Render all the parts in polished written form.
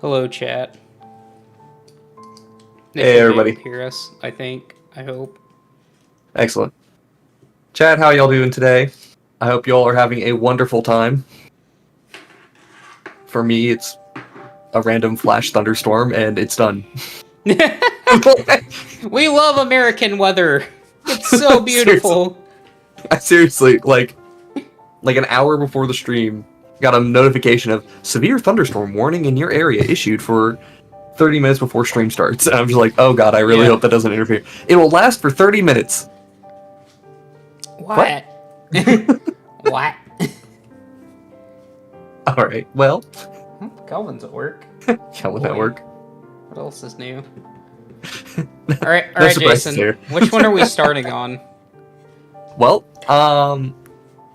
Hello, chat. Hey, everybody. Hear us, I think. I hope. Excellent. Chat, how y'all doing today? I hope y'all are having a wonderful time. For me, it's a random flash thunderstorm, and it's done. We love American weather. It's so beautiful. Seriously, like an hour before the stream, got a notification of severe thunderstorm warning in your area issued for 30 minutes before stream starts. And I'm just like, oh god, I really hope that doesn't interfere. It will last for 30 minutes. What? What? Alright, well. Calvin's at work. Calvin's at work. What else is new? Alright, Jason. Which one are we starting on? Well, I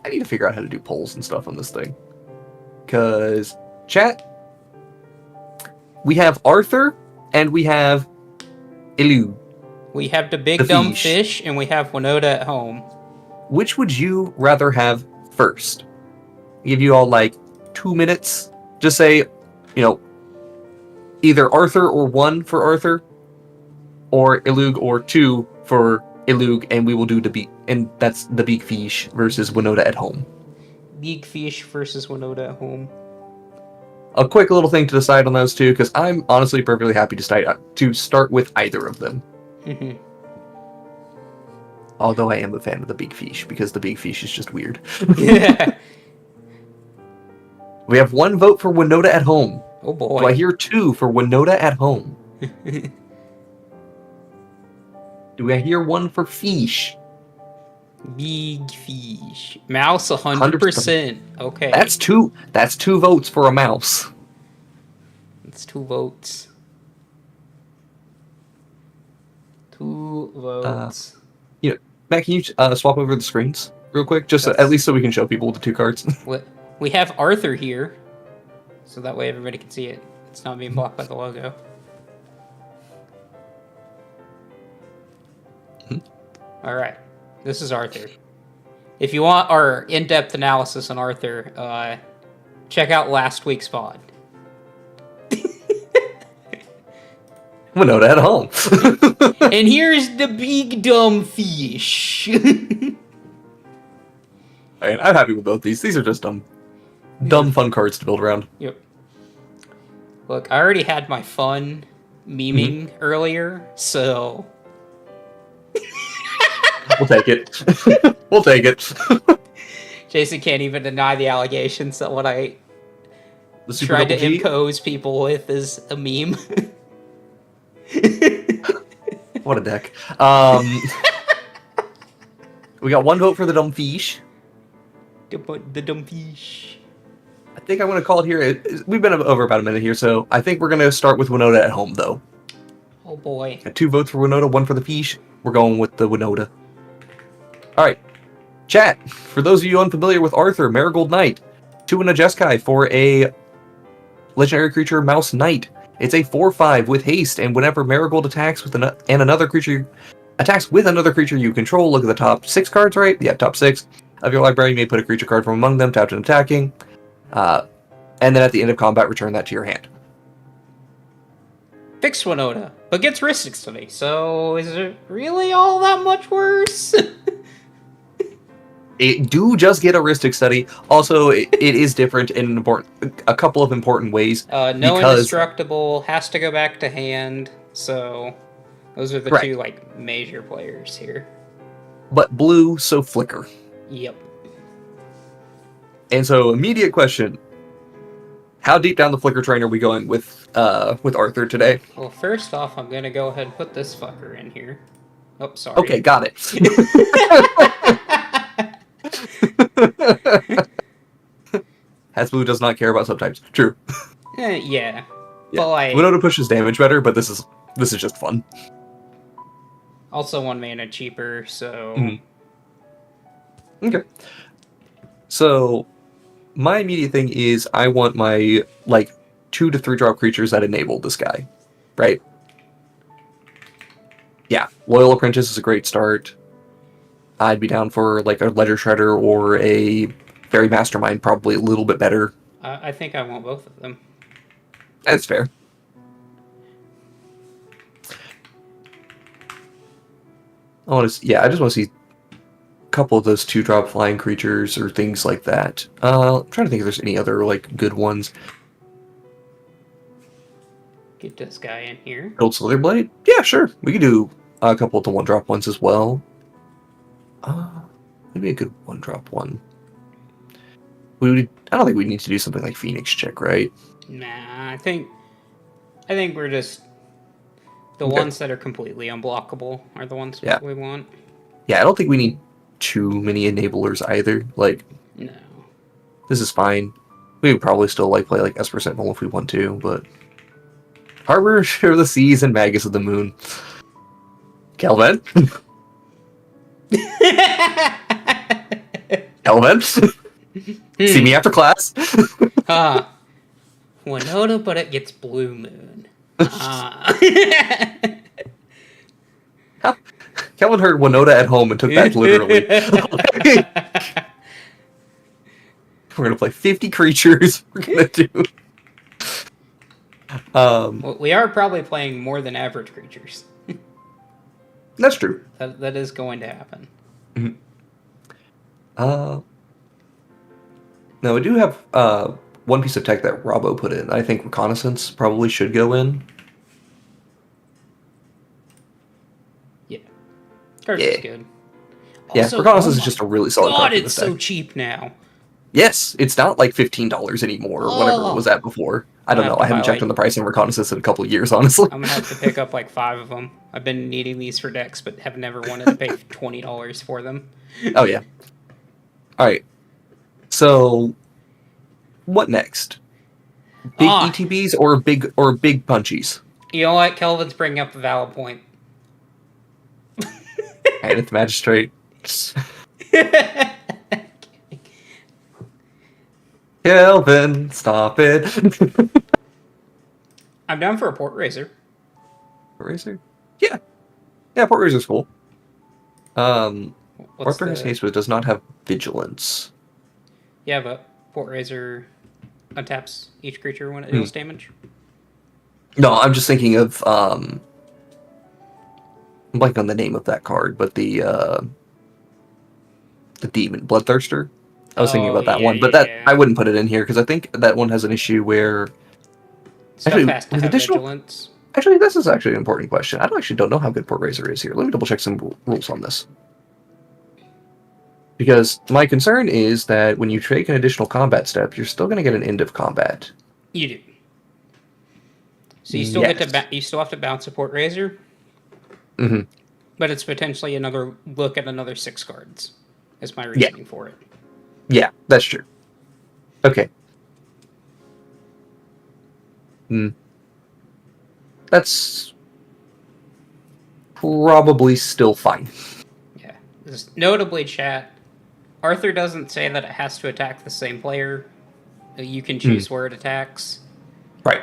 need to figure out how to do polls and stuff on this thing. Because, chat, we have Arthur, and we have Ilu. We have the big dumb fish, and we have Winota Home. Which would you rather have first? Give you all, like, 2 minutes. Just say, either Arthur or 1 for Arthur, or Ilug or 2 for Ilug, and we will do the big, and that's the big fish versus Winota at home. Big fish versus Winota at home. A quick little thing to decide on those two, because I'm honestly perfectly happy to start with either of them. Although I am a fan of the big fish, because the big fish is just weird. Yeah. We have 1 vote for Winota at home. Oh boy. Do I hear 2 for Winota at home? Do I hear 1 for fish? Big fish. Mouse 100%. Okay. That's 2 votes for a mouse. That's 2 votes. 2 votes. Matt, can you swap over the screens real quick? Just at least so we can show people the 2 cards. We have Arthur here, so that way everybody can see it. It's not being blocked by the logo. Alright, this is Arthur. If you want our in-depth analysis on Arthur, check out last week's pod. Winota at home. And here's the big dumb fish. I'm happy with both these. These are just dumb fun cards to build around. Yep. Look, I already had my fun memeing earlier, so... We'll take it. We'll take it. Jason can't even deny the allegations that what I tried to impose people with is a meme. What a deck. We got 1 vote for the dumb fish. The dumb fish. I think I'm going to call it here. We've been over about a minute here, so I think we're going to start with Winota at home, though. Oh boy. Got 2 votes for Winota, 1 for the fish. We're going with the Winota. Alright. Chat, for those of you unfamiliar with Arthur, Marigold Knight. 2 and a Jeskai for a legendary creature, Mouse Knight. It's a 4/5 with haste, and whenever Marigold attacks with another creature you control, look at the top 6 cards, right? Yeah, top 6 of your library. You may put a creature card from among them, tapped and attacking. And then at the end of combat, return that to your hand. Fixed Winota, but gets Ristic Study, so is it really all that much worse? It do just get a Ristic Study. Also, it is different in a couple of important ways. No indestructible, has to go back to hand, so those are the 2 major players here. But blue, so flicker. Yep. And so, immediate question: how deep down the flicker train are we going with Arthur today? Well, first off, I'm gonna go ahead and put this fucker in here. Oh, sorry. Okay, got it. Hasblue does not care about subtypes. True. Yeah. But Winota pushes damage better, but this is just fun. Also 1 mana cheaper, so... Okay. So, my immediate thing is I want my, 2 to 3 drop creatures that enable this guy. Right? Yeah. Loyal Apprentice is a great start. I'd be down for, a Ledger Shredder or a Fairy Mastermind, probably a little bit better. I think I want both of them. That's fair. I just want to see a couple of those 2-drop flying creatures or things like that. I'm trying to think if there's any other like good ones. Get this guy in here. Gold Slitherblade? Yeah, sure. We could do a couple of the 1-drop ones as well. Maybe a good 1-drop one. I don't think we need to do something like Phoenix Chick, right? Nah, I think we're just the Okay. ones that are completely unblockable are the ones Yeah. we want. Yeah, I don't think we need too many enablers either. Like, No. this is fine. We would probably still play like Esper Sentinel if we want to, but Harbor of the Seas and Magus of the Moon. Kelvin? Kelvin? See me after class? Winota, but it gets Blue Moon. Kelvin heard Winota at home and took that literally. We're gonna play 50 creatures. We're gonna do. Well, we are probably playing more than average creatures. That's true. That is going to happen. Now we do have one piece of tech that Robbo put in. I think Reconnaissance probably should go in. Yeah, Curse is good. Also, yeah, Reconnaissance is just a really solid card. God, it's so cheap now. Yes, it's not like $15 anymore or whatever it was at before. I don't know. I haven't checked on the price on Reconnaissance in a couple of years, honestly. I'm gonna have to pick up like 5 of them. I've been needing these for decks, but have never wanted to pay $20 for them. Oh yeah. All right. So, what next? Big ETBs or big punchies? You know what? Kelvin's bringing up a valid point. And it's Magistrate. Kelvin, stop it. I'm down for a Port Razor. Port Razor? Yeah. Yeah, Port Razor's cool. Port Razor haste, but it does not have vigilance. Yeah, but Port Razor untaps each creature when it deals damage. No, I'm just thinking of I'm blanking on the name of that card, but the Demon Bloodthirster. I was thinking about that one, but I wouldn't put it in here because I think that one has an issue where stuff has to have vigilance. Actually, this is actually an important question. I don't know how good Port Razor is here. Let me double check some rules on this. Because my concern is that when you take an additional combat step, you're still going to get an end of combat. You do. So you still get to you still have to bounce a Port Razor. Mm-hmm. But it's potentially another look at another 6 cards. Is my reasoning for it. Yeah, that's true. Okay. That's probably still fine. Yeah. Notably, chat, Arthur doesn't say that it has to attack the same player. You can choose where it attacks. Right.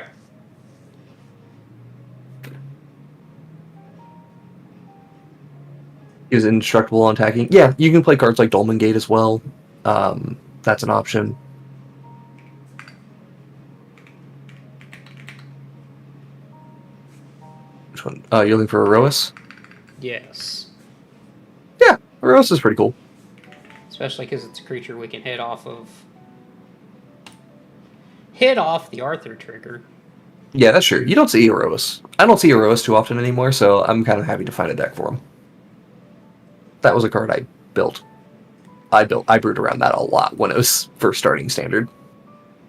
Is indestructible on attacking. Yeah, you can play cards like Dolmen Gate as well. That's an option. Which one? You're looking for Erois? Yes. Yeah, Erois is pretty cool. Especially because it's a creature we can hit off the Arthur trigger. Yeah, that's true. You don't see Erois. I don't see Erois too often anymore, so I'm kind of happy to find a deck for him. That was a card I built. I brewed around that a lot when it was first starting Standard.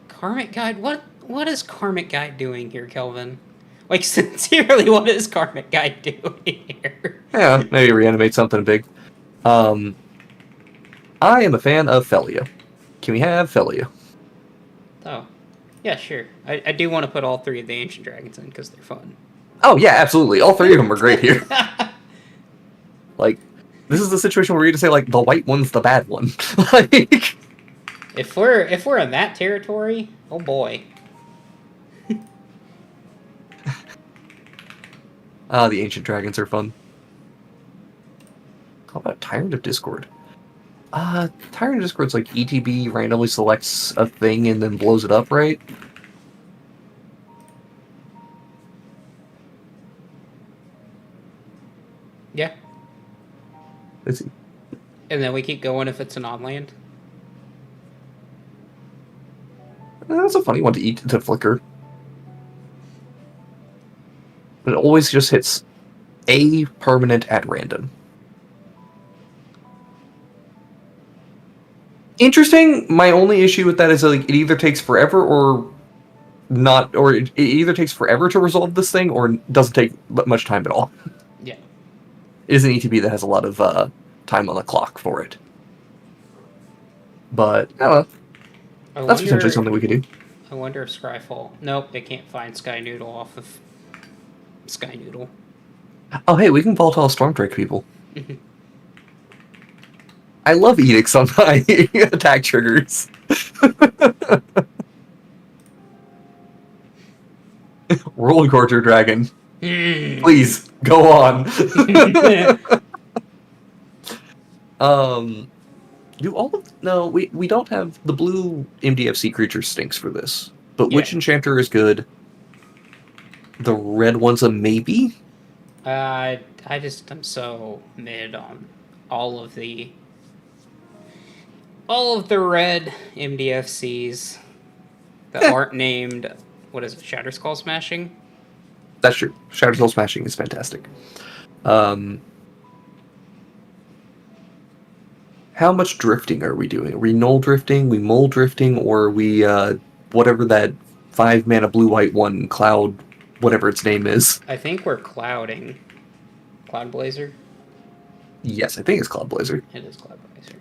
Karmic Guide? What is Karmic Guide doing here, Kelvin? Like, sincerely, what is Karmic Guide doing here? Yeah, maybe reanimate something big. I am a fan of Felia. Can we have Felia? Oh, yeah, sure. I do want to put all 3 of the Ancient Dragons in because they're fun. Oh, yeah, absolutely. All 3 of them are great here. Like, this is the situation where you just say, like, the white one's the bad one. Like, if we're in that territory, oh boy. The Ancient Dragons are fun. How about Tyrant of Discord? Tyrant of Discord's like ETB randomly selects a thing and then blows it up, right? Yeah. Let's see. And then we keep going if it's an on-land. That's a funny one to flicker. It always just hits a permanent at random. Interesting. My only issue with that is like it either takes forever or not, or it either takes forever to resolve this thing or doesn't take much time at all. Yeah. It is an ETB that has a lot of time on the clock for it. But I don't know. That's potentially something we could do. I wonder if Scryfall. Nope, they can't find Sky Noodle off of Sky Noodle. Oh, hey, we can volatile Stormdrake people. I love edicts on my attack triggers. Roller Coaster Dragon. Please, go on. Do all of... No, we don't have... The blue MDFC creature stinks for this. But Witch Enchanter is good. The red one's a maybe? I'm so mid on all of the red MDFCs that aren't named. What is it? Shatterskull Smashing? That's true. Shatterskull Smashing is fantastic. How much drifting are we doing? Are we null drifting, we mole drifting, or are we whatever that 5-mana blue-white one cloud, whatever its name is? I think we're clouding. Cloud Blazer? Yes, I think it's Cloud Blazer. It is Cloud Blazer.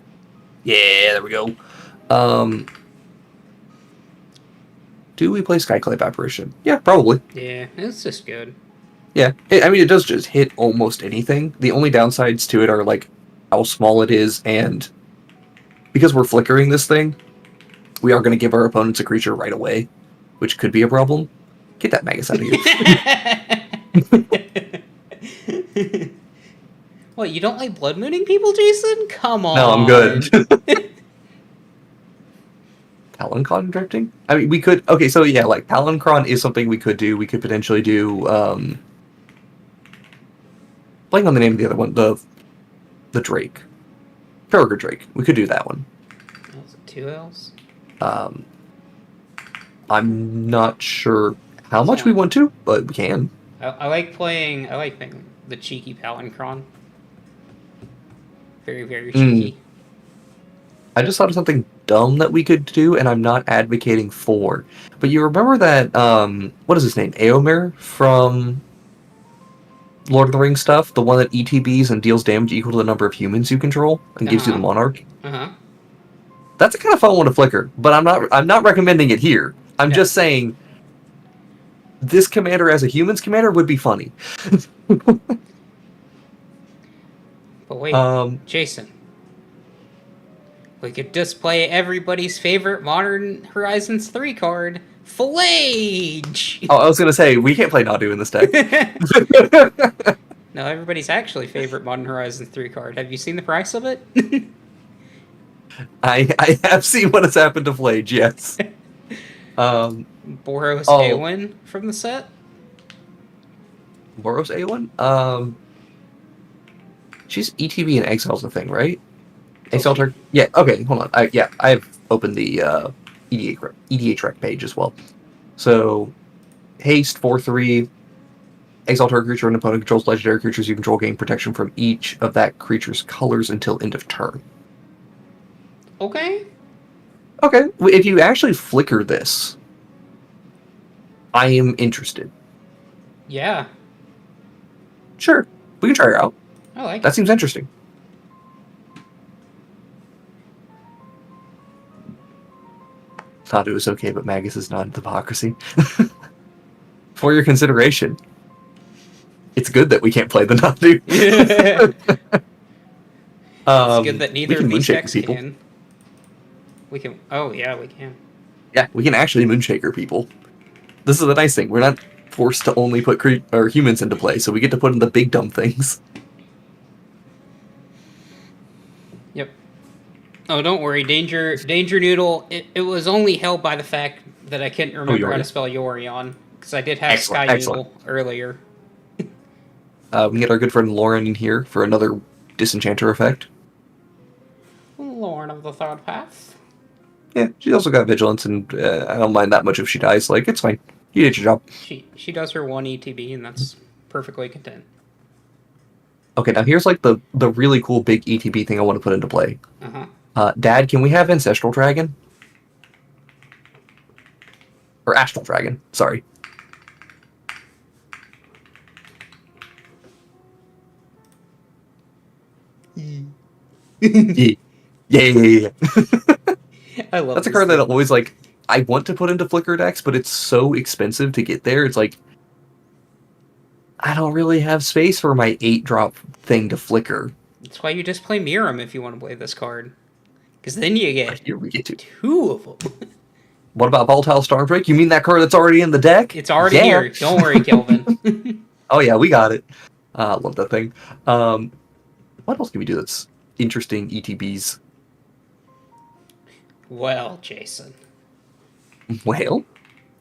Yeah, there we go. Do we play Skyclave Apparition? Yeah, probably. Yeah, it's just good. Yeah, I mean, it does just hit almost anything. The only downsides to it are, like, how small it is, and because we're flickering this thing, we are going to give our opponents a creature right away, which could be a problem. Get that Magus out of here. What, you don't like blood mooning people, Jason? Come on. No, I'm good. Palancron drifting? I mean, we could... Okay, so yeah, like, Palancron is something we could do. We could potentially do... Blank on the name of the other one. The Drake. Peregrine Drake. We could do that one. Was it 2 L's? I'm not sure how much we want to, but we can. I like playing the cheeky Palancron. Very, very cheeky. I just thought of something dumb that we could do, and I'm not advocating for. But you remember that, what is his name? Eomer from Lord of the Rings stuff? The one that ETBs and deals damage equal to the number of humans you control and gives you the Monarch? Uh-huh. That's a kind of fun one to flicker, but I'm not recommending it here. I'm just saying this commander as a humans commander would be funny. But wait, Jason. We could display everybody's favorite Modern Horizons 3 card, Flage! Oh, I was going to say, we can't play Nadu in this deck. No, everybody's actually favorite Modern Horizons 3 card. Have you seen the price of it? I have seen what has happened to Flage, yes. Boros Awen from the set? Boros Awen? She's ETB and Exile's the thing, right? Exile turn? Yeah, okay, hold on. I've opened the EDH rec page as well. So, haste 4/3. Exile target creature and opponent controls legendary creatures you control gain protection from each of that creature's colors until end of turn. Okay. Okay, if you actually flicker this, I am interested. Yeah. Sure, we can try her out. I like that. Seems interesting. Thought it was okay, but Magus is not hypocrisy. For your consideration, it's good that we can't play the Nadu. It's good that neither of these decks can. We can. Oh yeah, we can. Yeah, we can actually Moonshaker people. This is the nice thing. We're not forced to only put humans into play, so we get to put in the big dumb things. Yep. Oh, don't worry, Danger Noodle. It was only held by the fact that I couldn't remember how to spell Yorion, because I did have Sky Noodle earlier. We can get our good friend Lauren in here for another Disenchanter effect. Lorn of the Third Path. Yeah, she's also got Vigilance, and I don't mind that much if she dies. Like, it's fine. You did your job. She does her 1 ETB, and that's perfectly content. Okay, now here's like the really cool big ETB thing I want to put into play. Uh-huh. Dad, can we have Ancestral Dragon? Or Astral Dragon, sorry. Yeah. Yeah. I love That's a card that always, like, I want to put into Flicker decks, but it's so expensive to get there. It's like, I don't really have space for my 8-drop thing to flicker. That's why you just play Miram if you want to play this card. Because then you get Here we get to 2 of them. What about Volatile Stormbreak? You mean that card that's already in the deck? It's already here. Don't worry, Kelvin. Oh yeah, we got it. Love that thing. What else can we do that's interesting ETBs? Well, Jason. Well,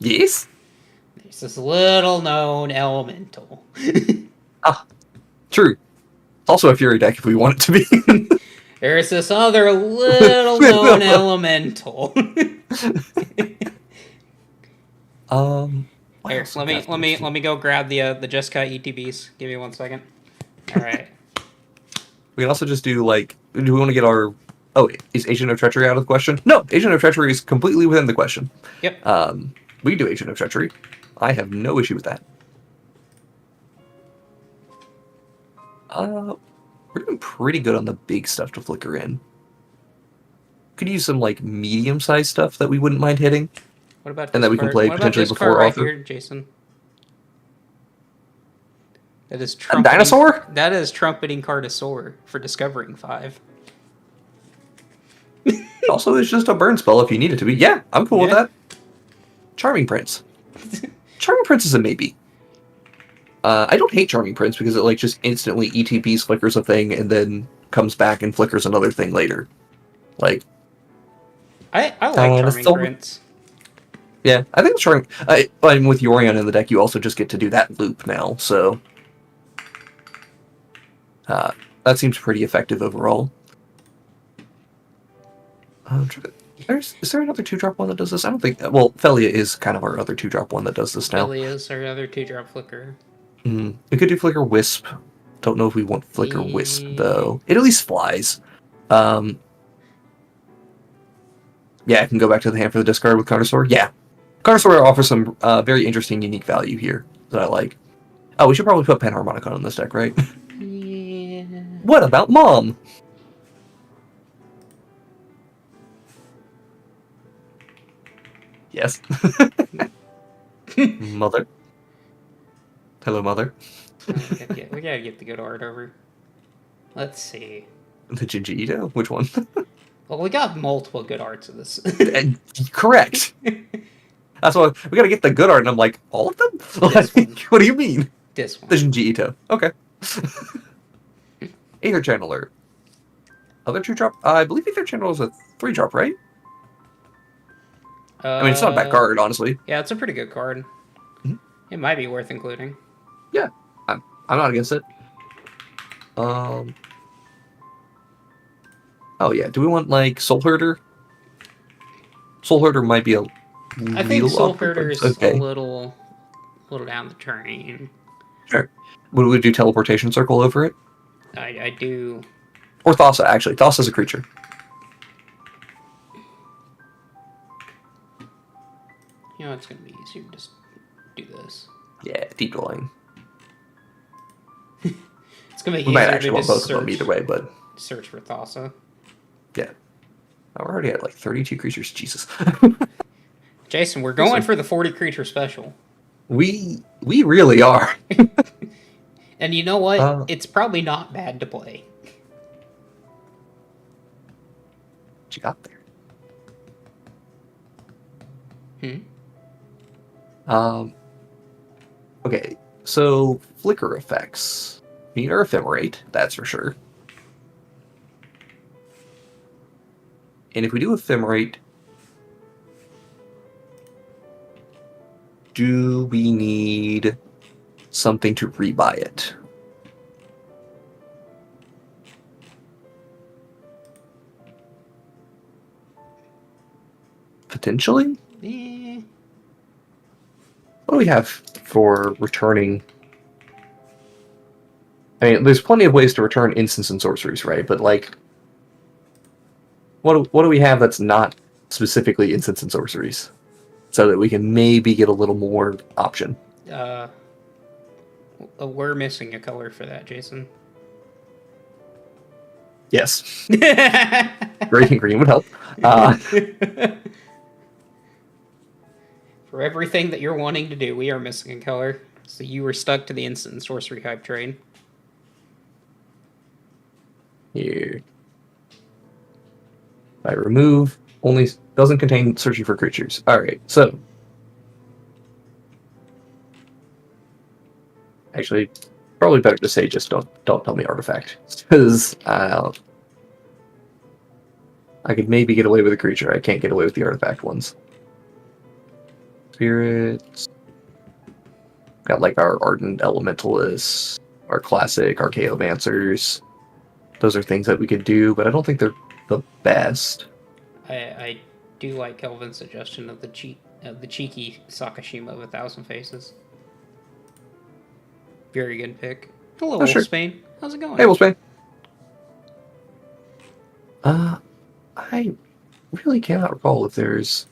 yes? There's this little known elemental. True. Also a Fury deck if we want it to be. There's this other little known elemental. Here, let me go grab the Jeskai ETBs. Give me 1 second. All right. We can also just do, like, do we want to get our... Oh, is Agent of Treachery out of the question? No, Agent of Treachery is completely within the question. Yep. We can do Agent of Treachery. I have no issue with that. We're doing pretty good on the big stuff to flicker in. Could use some, like, medium-sized stuff that we wouldn't mind hitting. What about and that we can play potentially before right Arthur. Here, Jason? That is a dinosaur? That is trumpeting Cardosaur for discovering 5. Also, it's just a burn spell if you need it to be. Yeah, I'm cool with that. Charming Prince. Charming Prince is a maybe. I don't hate Charming Prince because it, like, just instantly ETBs, flickers a thing, and then comes back and flickers another thing later. Like, I like Charming Prince. Yeah, I think Charming... and with Yorion in the deck, you also just get to do that loop now, so... that seems pretty effective overall. Is there another 2-drop one that does this? I don't think... Well, Felia is kind of our other 2-drop one that does this now. Felia is our other 2-drop flicker. We could do Flicker Wisp. Don't know if we want Flicker Wisp, though. It at least flies. Yeah, I can go back to the hand for the discard with Carnosaur. Yeah. Carnosaur offers some very interesting, unique value here that I like. Oh, we should probably put Panharmonicon in this deck, right? Yeah. What about Mom? Yes. Mother. Hello, Mother. We gotta get the good art over. Let's see. The Jinji Ito? Which one? Well, we got multiple good arts of this. Correct. That's why we gotta get the good art, and I'm like, all of them? What do you mean? This one. The Jinji Ito. Okay. Aether Channeler. Other 2-drop? I believe Aether Channeler is a 3-drop, right? I mean, it's not a bad card, honestly. Yeah, it's a pretty good card. Mm-hmm. It might be worth including. Yeah, I'm not against it. Oh yeah, do we want, like, Soul Herder? Soul Herder might be a... I think Soul Herder is a little down the train. Sure. Would we do Teleportation Circle over it? I do. Or Thassa, actually. Thassa's a creature. You know, it's going to be easier to just do this. Yeah, deep drawing. It's going to be we might easier actually to want just both of them either way, but... Search for Thassa. Yeah. Oh, we're already at like 32 creatures. Jesus. Jason, we're going for the 40 creature special. We really are. And you know what? It's probably not bad to play. What you got there? Okay, so flicker effects. We need our Ephemerate, that's for sure. And if we do Ephemerate, do we need something to rebuy it? Potentially? Eh. What do we have for returning? I mean, there's plenty of ways to return instants and sorceries, right? But, like, what do we have that's not specifically instants and sorceries? So that we can maybe get a little more option. We're missing a color for that, Jason. Yes. Gray and green would help. For everything that you're wanting to do, we are missing a color. So you were stuck to the instant and sorcery hype train. Here. I remove, only doesn't contain searching for creatures. Alright, so. Actually, probably better to say just don't tell me artifact. Because I could maybe get away with a creature. I can't get away with the artifact ones. Spirits. Got like our Ardent Elementalists, our classic Archaeomancers. Those are things that we could do, but I don't think they're the best. I do like Kelvin's suggestion of the cheeky Sakashima of 1,000 Faces. Very good pick. Hello, Wolfsbane. How's it going? Hey, Wolfsbane. I really cannot recall if there's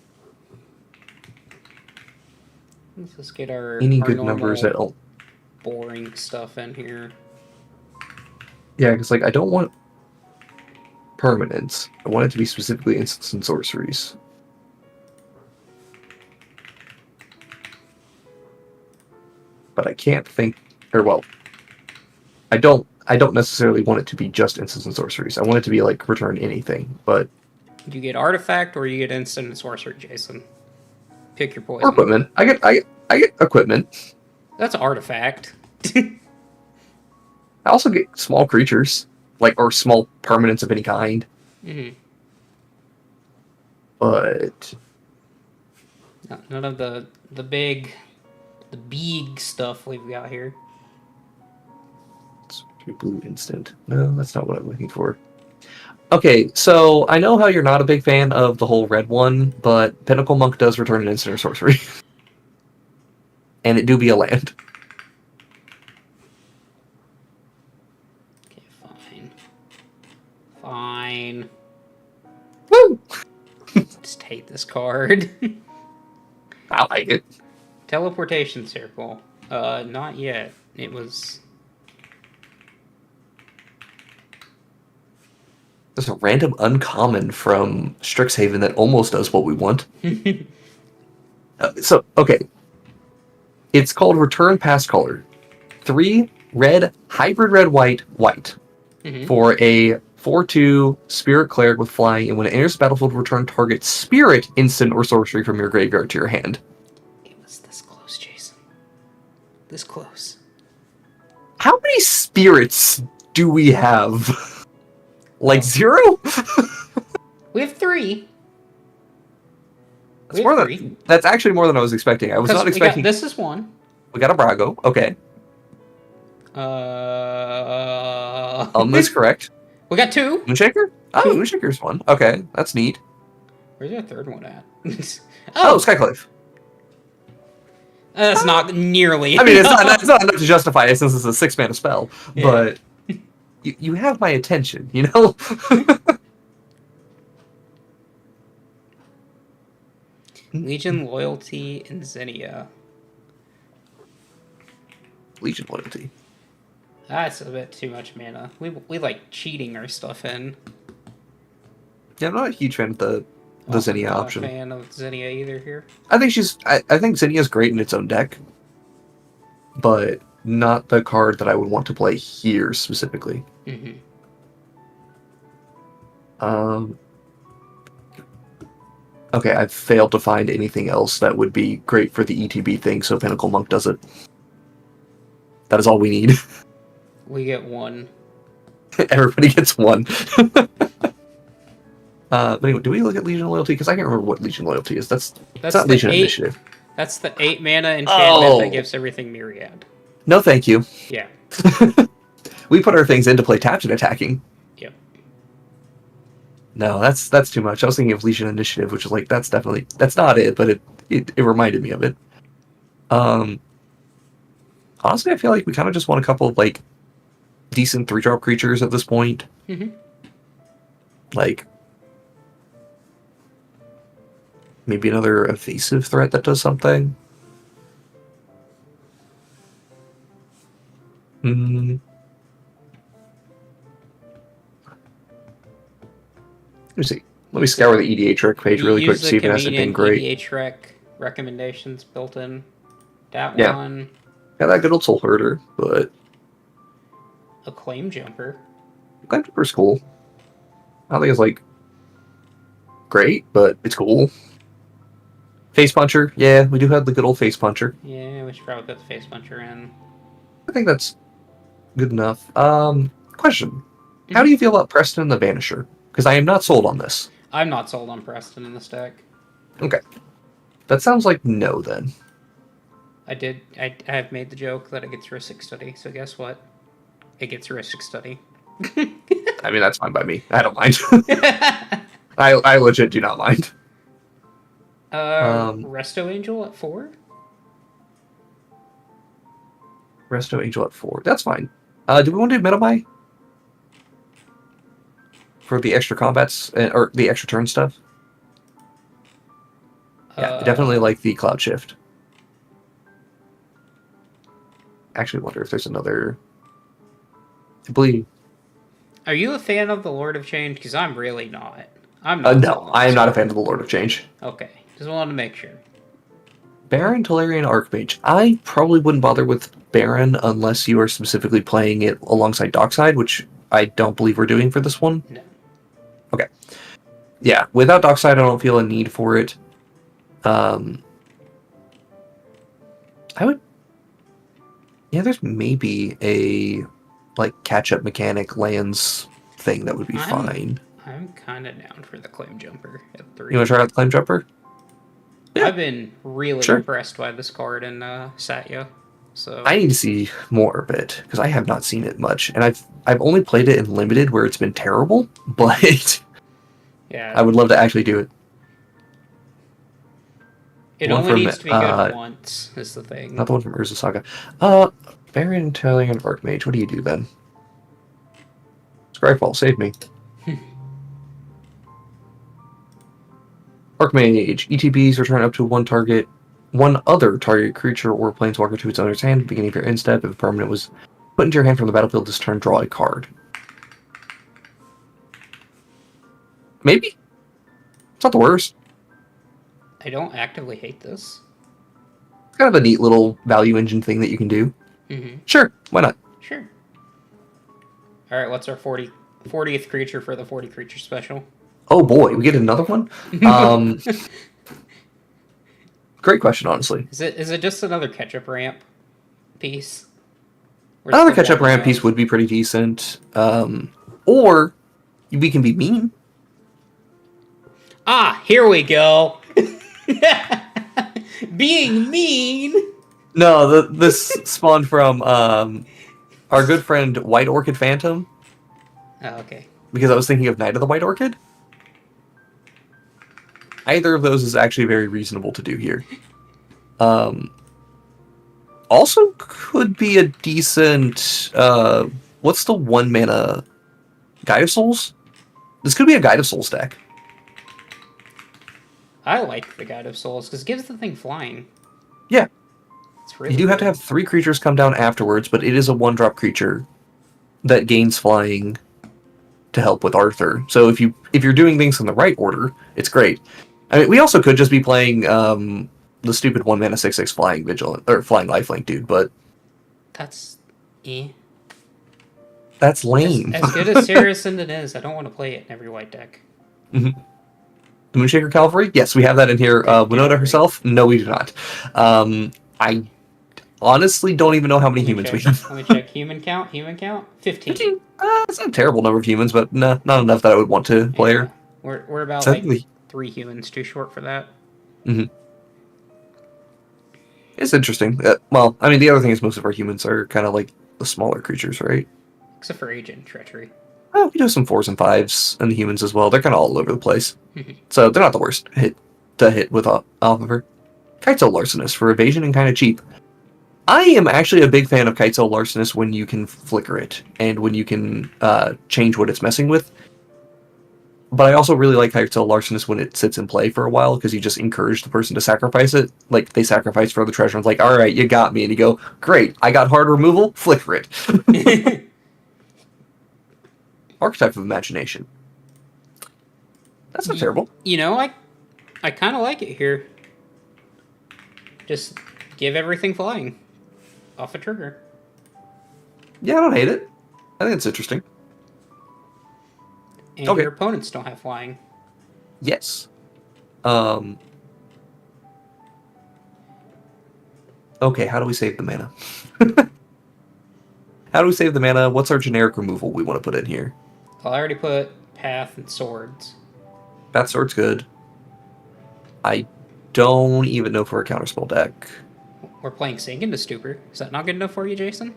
Let's just get our good numbers that boring stuff in here. Yeah, because like I don't want permanents. I want it to be specifically instants and sorceries. But I can't think, or well, I don't necessarily want it to be just instants and sorceries. I want it to be like return anything, but you get artifact or you get instant and sorcery, Jason. Pick your poison. Or equipment. I get equipment. That's artifact. I also get small creatures, like or small permanents of any kind. Mm-hmm. But none of the big stuff we've got here. It's blue instant. No, that's not what I'm looking for. Okay, so I know how you're not a big fan of the whole red one, but Pinnacle Monk does return an instant or sorcery. And it do be a land. Okay, fine. Fine. Woo! Just hate this card. I like it. Teleportation circle. Not yet. It was... There's a random uncommon from Strixhaven that almost does what we want. Okay. It's called Return Past Color. 3 red, hybrid red-white, white. Mm-hmm. For a 4/2 Spirit Cleric with flying, and when it enters the battlefield, return target spirit, instant, or sorcery from your graveyard to your hand. It was this close, Jason. This close. How many spirits do we have? Like 0? We have 3. That's actually more than I was expecting. I was not expecting. This is 1. We got a Brago. Okay. That's correct. We got 2. Moonshaker? Oh, Moonshaker's 1. Okay, that's neat. Where's our third one at? Skyclave. That's not nearly. I mean, it's not enough to justify it since it's a 6-mana spell, yeah. But you have my attention, you know? Legion, Loyalty, and Xenia. Legion Loyalty. That's a bit too much mana. We like cheating our stuff in. Yeah, I'm not a huge fan of the Xenia option. Not a fan of Xenia either here. I think Xenia's great in its own deck, but not the card that I would want to play here specifically. Mm-hmm. Okay, I've failed to find anything else that would be great for the ETB thing, so Pinnacle Monk does it. That is all we need. We get 1. Everybody gets 1. But anyway, do we look at Legion Loyalty? Because I can't remember what Legion Loyalty is. That's not Legion Initiative. That's the 8 mana enchantment that gives everything Myriad. No, thank you. Yeah. We put our things in to play tapped and attacking. Yep. No, that's too much. I was thinking of Legion Initiative, which is like that's not it, but it reminded me of it. Honestly, I feel like we kind of just want a couple of like decent 3-drop creatures at this point. Mm-hmm. Like maybe another evasive threat that does something. Let me see. Let me scour the EDH rec page really quick to see if it has anything great. EDH rec recommendations built in. That Yeah. one. Yeah, that good old Soul Herder, but A Claim Jumper. Claim Jumper's cool. I don't think it's like great, but it's cool. Face Puncher, yeah, we do have the good old Face Puncher. Yeah, we should probably put the Face Puncher in. I think that's good enough. Question. How do you feel about Preston the Vanisher? Because I am not sold on this. I'm not sold on Preston in this deck. Okay. That sounds like no, then. I have made the joke that it gets Ristic Study, so guess what? It gets Ristic Study. I mean, that's fine by me. I don't mind. I legit do not mind. Resto Angel at 4? Resto Angel at 4. That's fine. Do we want to do Metamai? For the extra combats, or the extra turn stuff? Yeah, I definitely like the Cloud Shift. Actually wonder if there's another... I believe... Are you a fan of the Lord of Change? Because I'm really not. I'm not. No, I am not a fan of the Lord of Change. Okay, just wanted to make sure. Baron, Tolarian, Archmage. I probably wouldn't bother with Baron unless you are specifically playing it alongside Dockside, which I don't believe we're doing for this one. No. Okay. Yeah, without Dockside, I don't feel a need for it. I would... Yeah, there's maybe a like catch-up mechanic lands thing that would be fine. I'm kind of down for the Claim Jumper at 3. You want to try out the Claim Jumper? Yeah. I've been really impressed by this card in Satya. So I need to see more of it because I have not seen it much, and I've only played it in limited where it's been terrible. But yeah, I would love to actually do it. It only needs to be good once, is the thing. Not the one from Urza Saga. Baron, Talion, Archmage. What do you do then? Scryfall, save me. Archmage. ETBs return up to one other target creature or planeswalker to its owner's hand at the beginning of your end step. If a permanent was put into your hand from the battlefield this turn, draw a card. Maybe? It's not the worst. I don't actively hate this. It's kind of a neat little value engine thing that you can do. Mm-hmm. Sure, why not? Sure. Alright, what's our 40th creature for the 40 creature special? Oh boy, we get another one? Great question, honestly. Is it just another catch-up ramp piece? Another catch-up ramp piece would be pretty decent. Or we can be mean. Ah, here we go. Being mean. No, this spawned from our good friend White Orchid Phantom. Oh, okay. Because I was thinking of Knight of the White Orchid. Either of those is actually very reasonable to do here. Also could be a decent... what's the 1-mana Guide of Souls? This could be a Guide of Souls deck. I like the Guide of Souls because it gives the thing flying. Yeah. It's really you do have to have 3 creatures come down afterwards, but it is a 1-drop creature that gains flying to help with Arthur. So if you're doing things in the right order, it's great. I mean, we also could just be playing the stupid 1-mana 6/6 flying vigilant or flying lifelink dude, but that's that's lame. As good as Sarah Ascendant is, I don't want to play it in every white deck. Mm-hmm. The Moonshaker Cavalry? Yes, we have that in here. Winota herself? No, we do not. I honestly don't even know how many humans we have. Let me check. Human count? 15. It's not a terrible number of humans, but not enough that I would want to play her. We're about like 3 humans too short for that. Mm-hmm. It's interesting. Well, I mean, the other thing is most of our humans are kind of like the smaller creatures, right? Except for Agent Treachery. Oh, we do some 4s and 5s, and the humans as well. They're kind of all over the place. So they're not the worst to hit with Oliver. Kitesail Larcenist for evasion and kind of cheap. I am actually a big fan of Kitesail Larcenist when you can flicker it, and when you can change what it's messing with. But I also really like Kitesail Larcenist when it sits in play for a while, because you just encourage the person to sacrifice it. Like, they sacrifice for the treasure, and it's like, alright, you got me. And you go, great, I got hard removal, flicker it. Archetype of Imagination. That's not terrible. You know, I kind of like it here. Just give everything flying off a trigger. Yeah, I don't hate it. I think it's interesting. And your opponents don't have flying. Yes. Okay, how do we save the mana? How do we save the mana? What's our generic removal we want to put in here? Well, I already put Path and Swords. Path Sword's good. I don't even know for a counterspell deck. We're playing Sink into Stupor. Is that not good enough for you, Jason?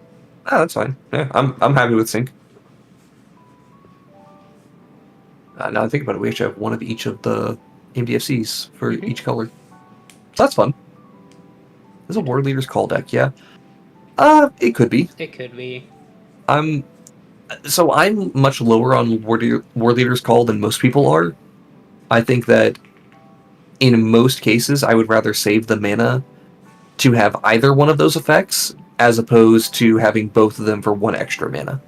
Ah, that's fine. Yeah, I'm happy with Sync. Now I think about it, we actually have one of each of the MDFCs for each color. So that's fun. This is a Ward Leader's Call deck, yeah. It could be. It could be. I'm much lower on Ward Leader's Call than most people are. I think that in most cases, I would rather save the mana to have either one of those effects, as opposed to having both of them for one extra mana.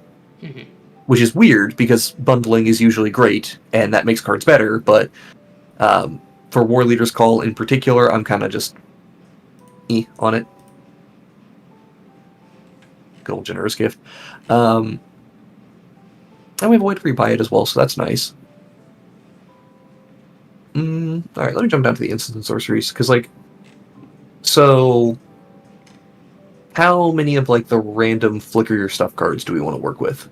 Which is weird, because bundling is usually great, and that makes cards better, but for War Leader's Call in particular, I'm kind of just on it. Good old Generous Gift. And we have a way to rebuy it as well, so that's nice. Alright, let me jump down to the instants and sorceries, because, like, so how many of, like, the random flicker your stuff cards do we want to work with?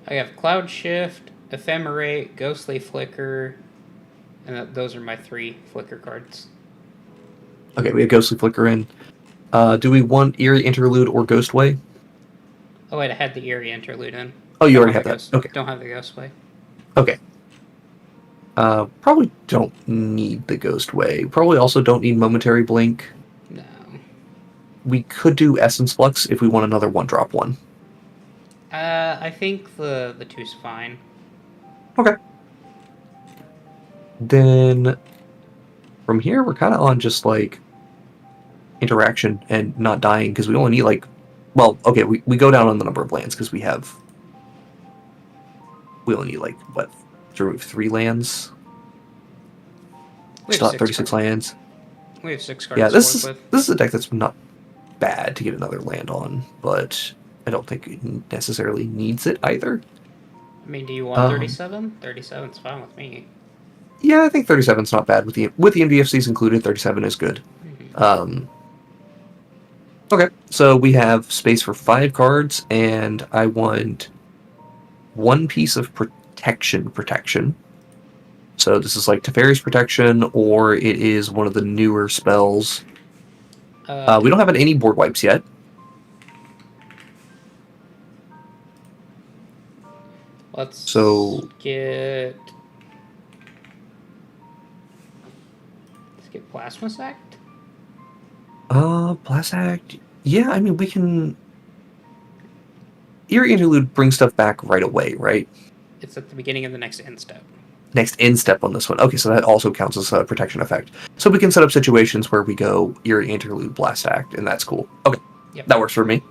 I have Cloud Shift, Ephemerate, Ghostly Flicker, and those are my 3 flicker cards. Okay, we have Ghostly Flicker in. Do we want Eerie Interlude or Ghostway? Oh wait, I had the Eerie Interlude in. Oh, you already have that. Okay. Don't have the Ghostway. Okay. Probably don't need the Ghostway. Probably also don't need Momentary Blink. No. We could do Essence Flux if we want another 1-drop one. I think the 2's fine. Okay. Then from here, we're kind of on just, like, interaction and not dying, because we only need, like, well, okay, we go down on the number of lands, because we only need, like, what, to remove 3 lands? Still have 36 lands. We have 6 cards. Yeah, this is a deck that's not bad to get another land on, but I don't think it necessarily needs it either. I mean, do you want 37? 37's fine with me. Yeah, I think 37's not bad with the MDFCs included. 37 is good. Okay, so we have space for 5 cards, and I want 1 piece of protection. So this is like Teferi's Protection, or it is one of the newer spells. We don't have any board wipes yet. Let's get Plasma Sect. Blast Act. Yeah, I mean, we can. Eerie Interlude brings stuff back right away, right? It's at the beginning of the next end step. Next end step on this one. Okay, so that also counts as a protection effect. So we can set up situations where we go Eerie Interlude, Blast Act, and that's cool. Okay, that works for me.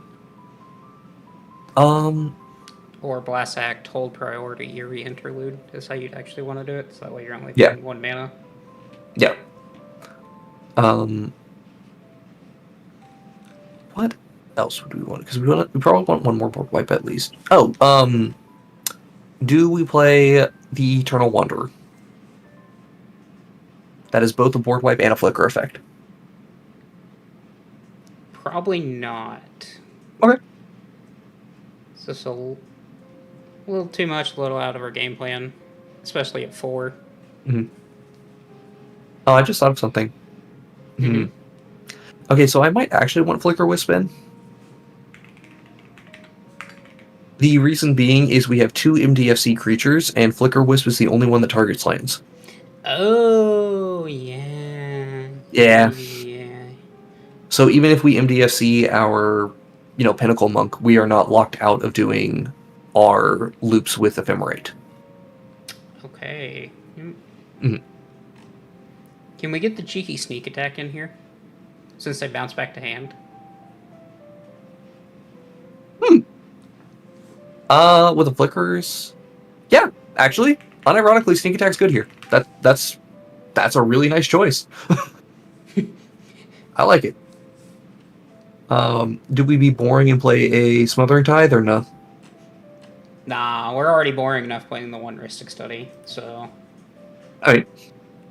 Or Blast Act, hold priority, Eerie Interlude is how you'd actually want to do it. So that way you're only paying 1 mana. Yeah. What else would we want? Because we probably want 1 more board wipe at least. Oh, do we play the Eternal Wanderer? That is both a board wipe and a flicker effect. Probably not. Okay. It's just a little too much, a little out of our game plan, especially at 4. Oh, I just thought of something. Okay, so I might actually want Flicker Wisp in. The reason being is we have 2 MDFC creatures, and Flicker Wisp is the only one that targets lands. Oh, yeah. Yeah. So even if we MDFC our, Pinnacle Monk, we are not locked out of doing our loops with Ephemerate. Okay. Mm-hmm. Can we get the cheeky sneak attack in here? Since they bounce back to hand. With the Flickers? Yeah, actually, unironically, sneak attack's good here. That's a really nice choice. I like it. Do we be boring and play a Smothering Tithe or no? Nah, we're already boring enough playing the One Ristic Study, so... I mean,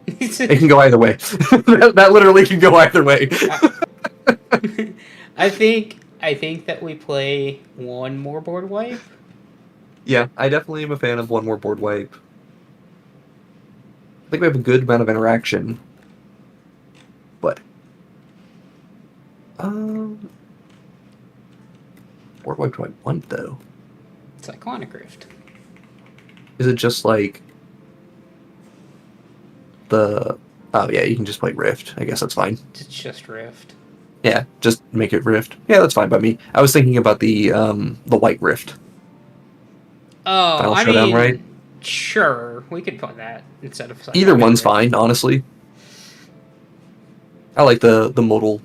it can go either way. that literally can go either way. I think that we play one more board wipe. Yeah, I definitely am a fan of one more board wipe. I think we have a good amount of interaction. But... board wipe do I want, though? Cyclonic Rift. Is it just like... the... Oh, yeah, you can just play Rift. I guess that's fine. It's just Rift. Yeah, just make it Rift. Yeah, that's fine by me. I was thinking about the White Rift. Oh, Final Showdown, right? Sure. We could put that instead of... Either one's fine, honestly. I like the modal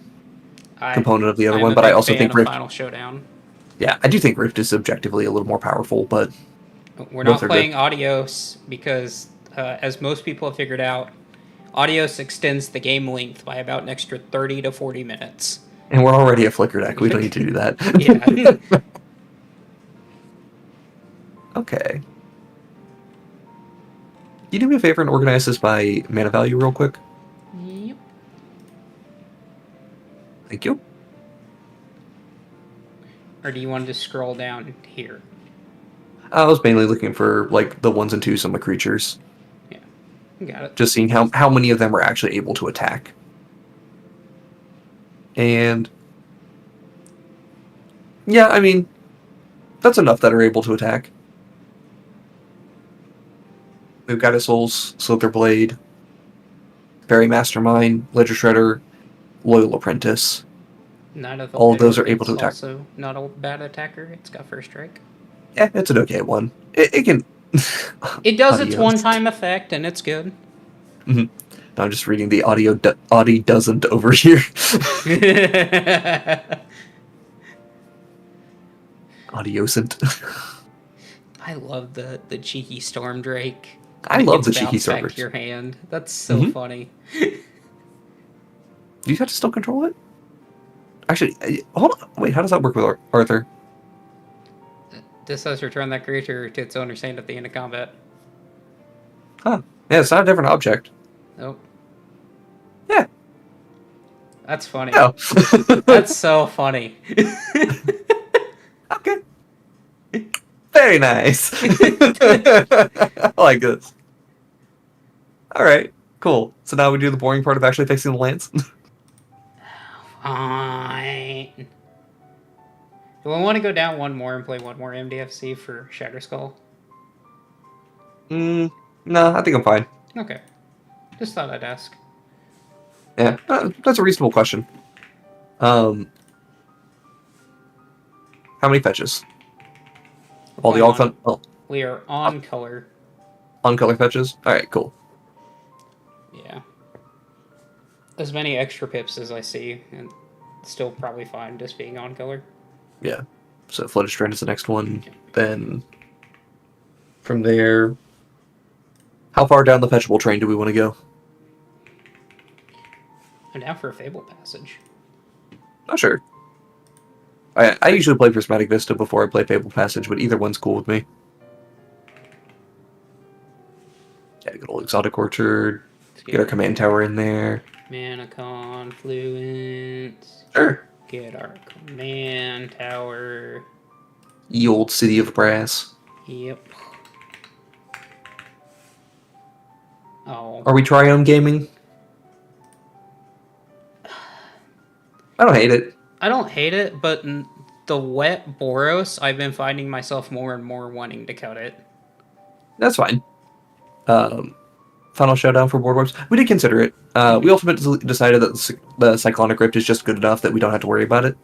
component of the other one, but I also think Rift... Final Showdown. Yeah, I do think Rift is objectively a little more powerful, but... We're not playing Adios because, as most people have figured out, Adios extends the game length by about an extra 30 to 40 minutes. And we're already a Flicker deck. We don't need to do that. Yeah. Okay. Can you do me a favor and organize this by mana value real quick? Yep. Thank you. Or do you want to just scroll down here? I was mainly looking for, like, the 1s and 2s of my creatures. Yeah, got it. Just seeing how many of them are actually able to attack. And... yeah, I mean, that's enough that are able to attack. We've got Soul's Slither Blade, Fairy Mastermind, Ledger Shredder, Loyal Apprentice. All of those are able to attack. Also, not a bad attacker. It's got first strike. Yeah, it's an okay one. It can. It does its one-time effect, and it's good. Mm-hmm. I'm just reading the Audi doesn't over here. Audiosant. I love the cheeky Storm Drake. I love the cheeky Storm Drake. Back to your hand. That's so funny. Do you have to still control it? Actually, hold on. Wait, how does that work with Arthur? This says return that creature to its owner's hand at the end of combat. Huh. Yeah, it's not a different object. Nope. Yeah. That's funny. No. That's so funny. Okay. Very nice. I like this. Alright, cool. So now we do the boring part of actually fixing the lands? Fine. Do I want to go down one more and play one more MDFC for Shatter Skull? No, I think I'm fine. Okay. Just thought I'd ask. Yeah, that's a reasonable question. How many fetches? We are on color. On color fetches? Alright, cool. Yeah. As many extra pips as I see, and still probably fine just being on color. Yeah. So Flooded Strand is the next one. Then from there, how far down the fetchable train do we want to go? I'm down for a Fable Passage. Not sure. I usually play Prismatic Vista before I play Fable Passage, but either one's cool with me. Yeah, good old Exotic Orchard. Get our command tower in there. Mana Confluence. Sure. Get our command tower. Ye old City of Brass. Yep. Oh. Are we Triome gaming? I don't hate it. I don't hate it, but the wet Boros, I've been finding myself more and more wanting to cut it. That's fine. Final showdown for board wipes. We did consider it. We ultimately decided that the Cyclonic Rift is just good enough that we don't have to worry about it.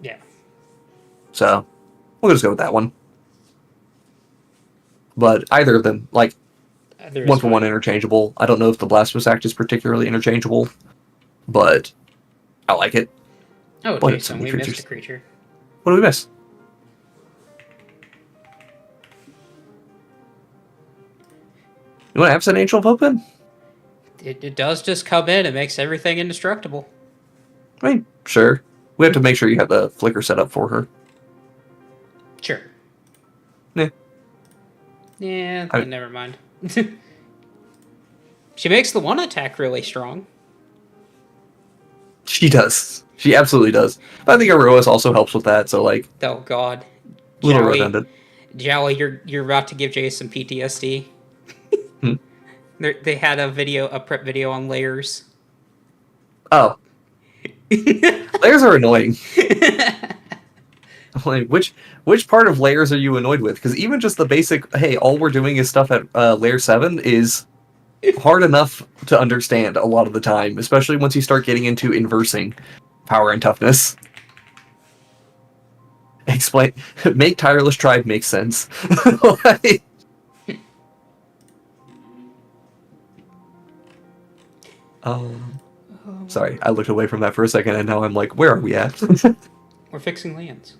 Yeah. So, we'll just go with that one. But either of them, like, one for one interchangeable. I don't know if the Blasphemous Act is particularly interchangeable, but I like it. Oh, Jason, we missed a creature. What did we miss? You want to absent Angel of Open? It does just come in and makes everything indestructible. I mean, sure. We have to make sure you have the flicker set up for her. Sure. Yeah. Yeah, never mind. She makes the one attack really strong. She does. She absolutely does. But I think Aroas also helps with that, so like... Oh god. A little redundant. Jowie, you're about to give Jason PTSD. They had a prep video on layers. Oh. Layers are annoying. Like, which part of layers are you annoyed with? Because even just the basic, hey, all we're doing is stuff at layer 7 is hard enough to understand a lot of the time, especially once you start getting into inversing power and toughness. Explain, make Tireless Tribe make sense. Like, sorry, I looked away from that for a second, and now I'm like, where are we at? We're fixing lands.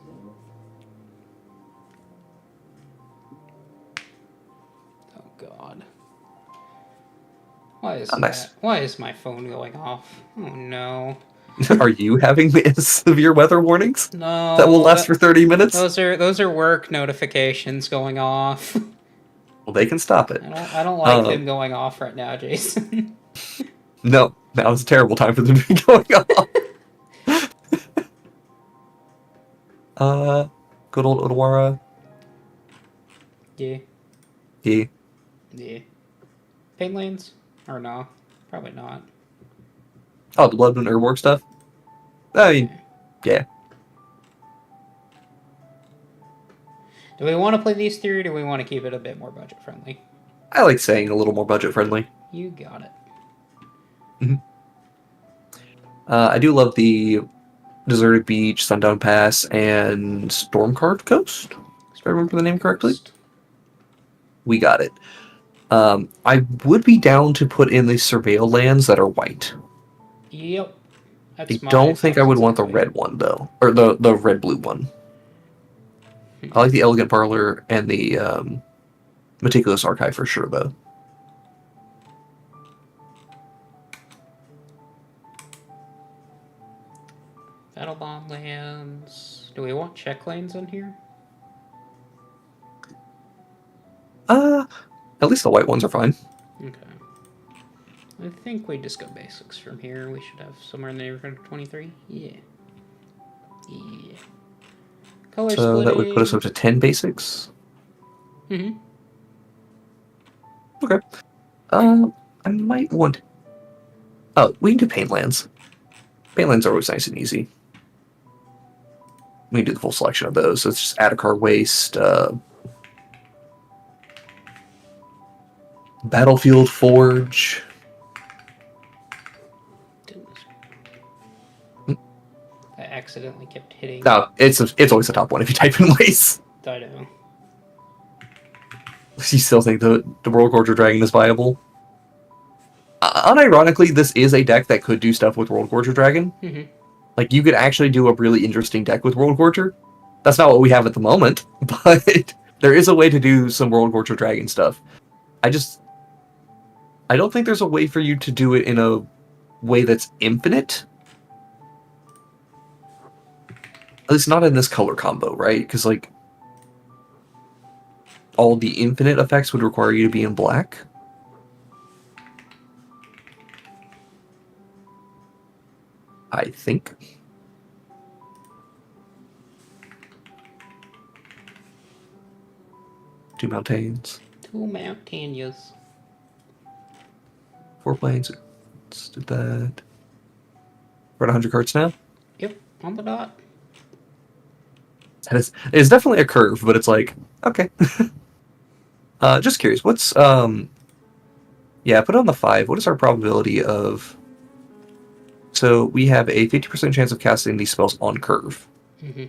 Oh god. Why is that? Why is my phone going off? Oh no. Are you having severe weather warnings? No. That will last for 30 minutes? Those are work notifications going off. Well, they can stop it. I don't like them going off right now, Jason. No, now is a terrible time for them to be going off. Good old Odawara. Yeah. Yeah. Yeah. Pain lanes? Or no? Probably not. Oh, the Blood Moon Urborg stuff? I mean, yeah. Do we want to play these three, or do we want to keep it a bit more budget friendly? I like saying a little more budget friendly. You got it. Mm-hmm. I do love the Deserted Beach, Sundown Pass, and Stormcarved Coast. If I remember the name correctly. We got it. I would be down to put in the Surveil lands that are white. Yep. I don't think I would want the red one, though. Or the red-blue one. I like the Elegant Parlor and the Meticulous Archive for sure, though. Battle Bomb lands. Do we want check lanes on here? At least the white ones are fine. Okay. I think we just go basics from here. We should have somewhere in the neighborhood of 23. Yeah. Yeah. Color so splitting. That would put us up to 10 basics. Mm-hmm. Okay. I might want... Oh, we can do paint lands. Paint lands are always nice and easy. We can do the full selection of those. So it's just Adakar Waste, Battlefield Forge. I accidentally kept hitting. No, it's always the top one if you type in Waste. I know. You still think the World Gorger Dragon is viable? Unironically, this is a deck that could do stuff with World Gorger Dragon. Mm-hmm. Like, you could actually do a really interesting deck with World Gorger. That's not what we have at the moment, but there is a way to do some World Gorger Dragon stuff. I don't think there's a way for you to do it in a way that's infinite. At least not in this color combo, right? Because, like, all the infinite effects would require you to be in black. I think. Two mountains. Two mountains. 4 planes. Let's do that. We're at 100 cards now? Yep, on the dot. It's definitely a curve, but it's like, okay. Just curious, what's yeah, put it on the 5. What is our probability of? So we have a 50% chance of casting these spells on curve. Mm-hmm.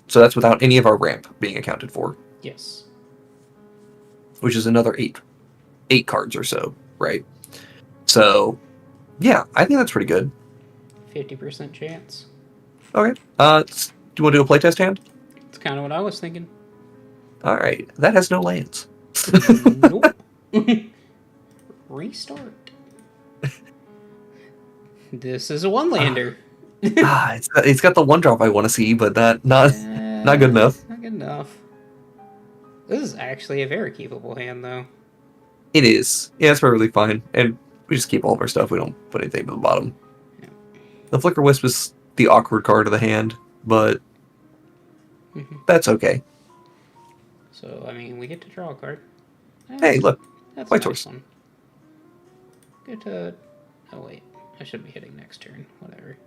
So that's without any of our ramp being accounted for. Yes. Which is another 8 cards or so, right? So, yeah, I think that's pretty good. 50% chance. Okay. Do you want to do a playtest hand? That's kind of what I was thinking. All right. That has no lands. Nope. Restart. This is a one-lander. It's got the 1-drop I want to see, but not good enough. Not good enough. This is actually a very keepable hand, though. It is. Yeah, it's perfectly fine. And we just keep all of our stuff. We don't put anything to the bottom. Yeah. The Flicker Wisp is the awkward card of the hand, but that's okay. So, I mean, we get to draw a card. Hey, look. That's White a nice Horse. one. Good to... Oh, wait. I should be hitting next turn. Whatever.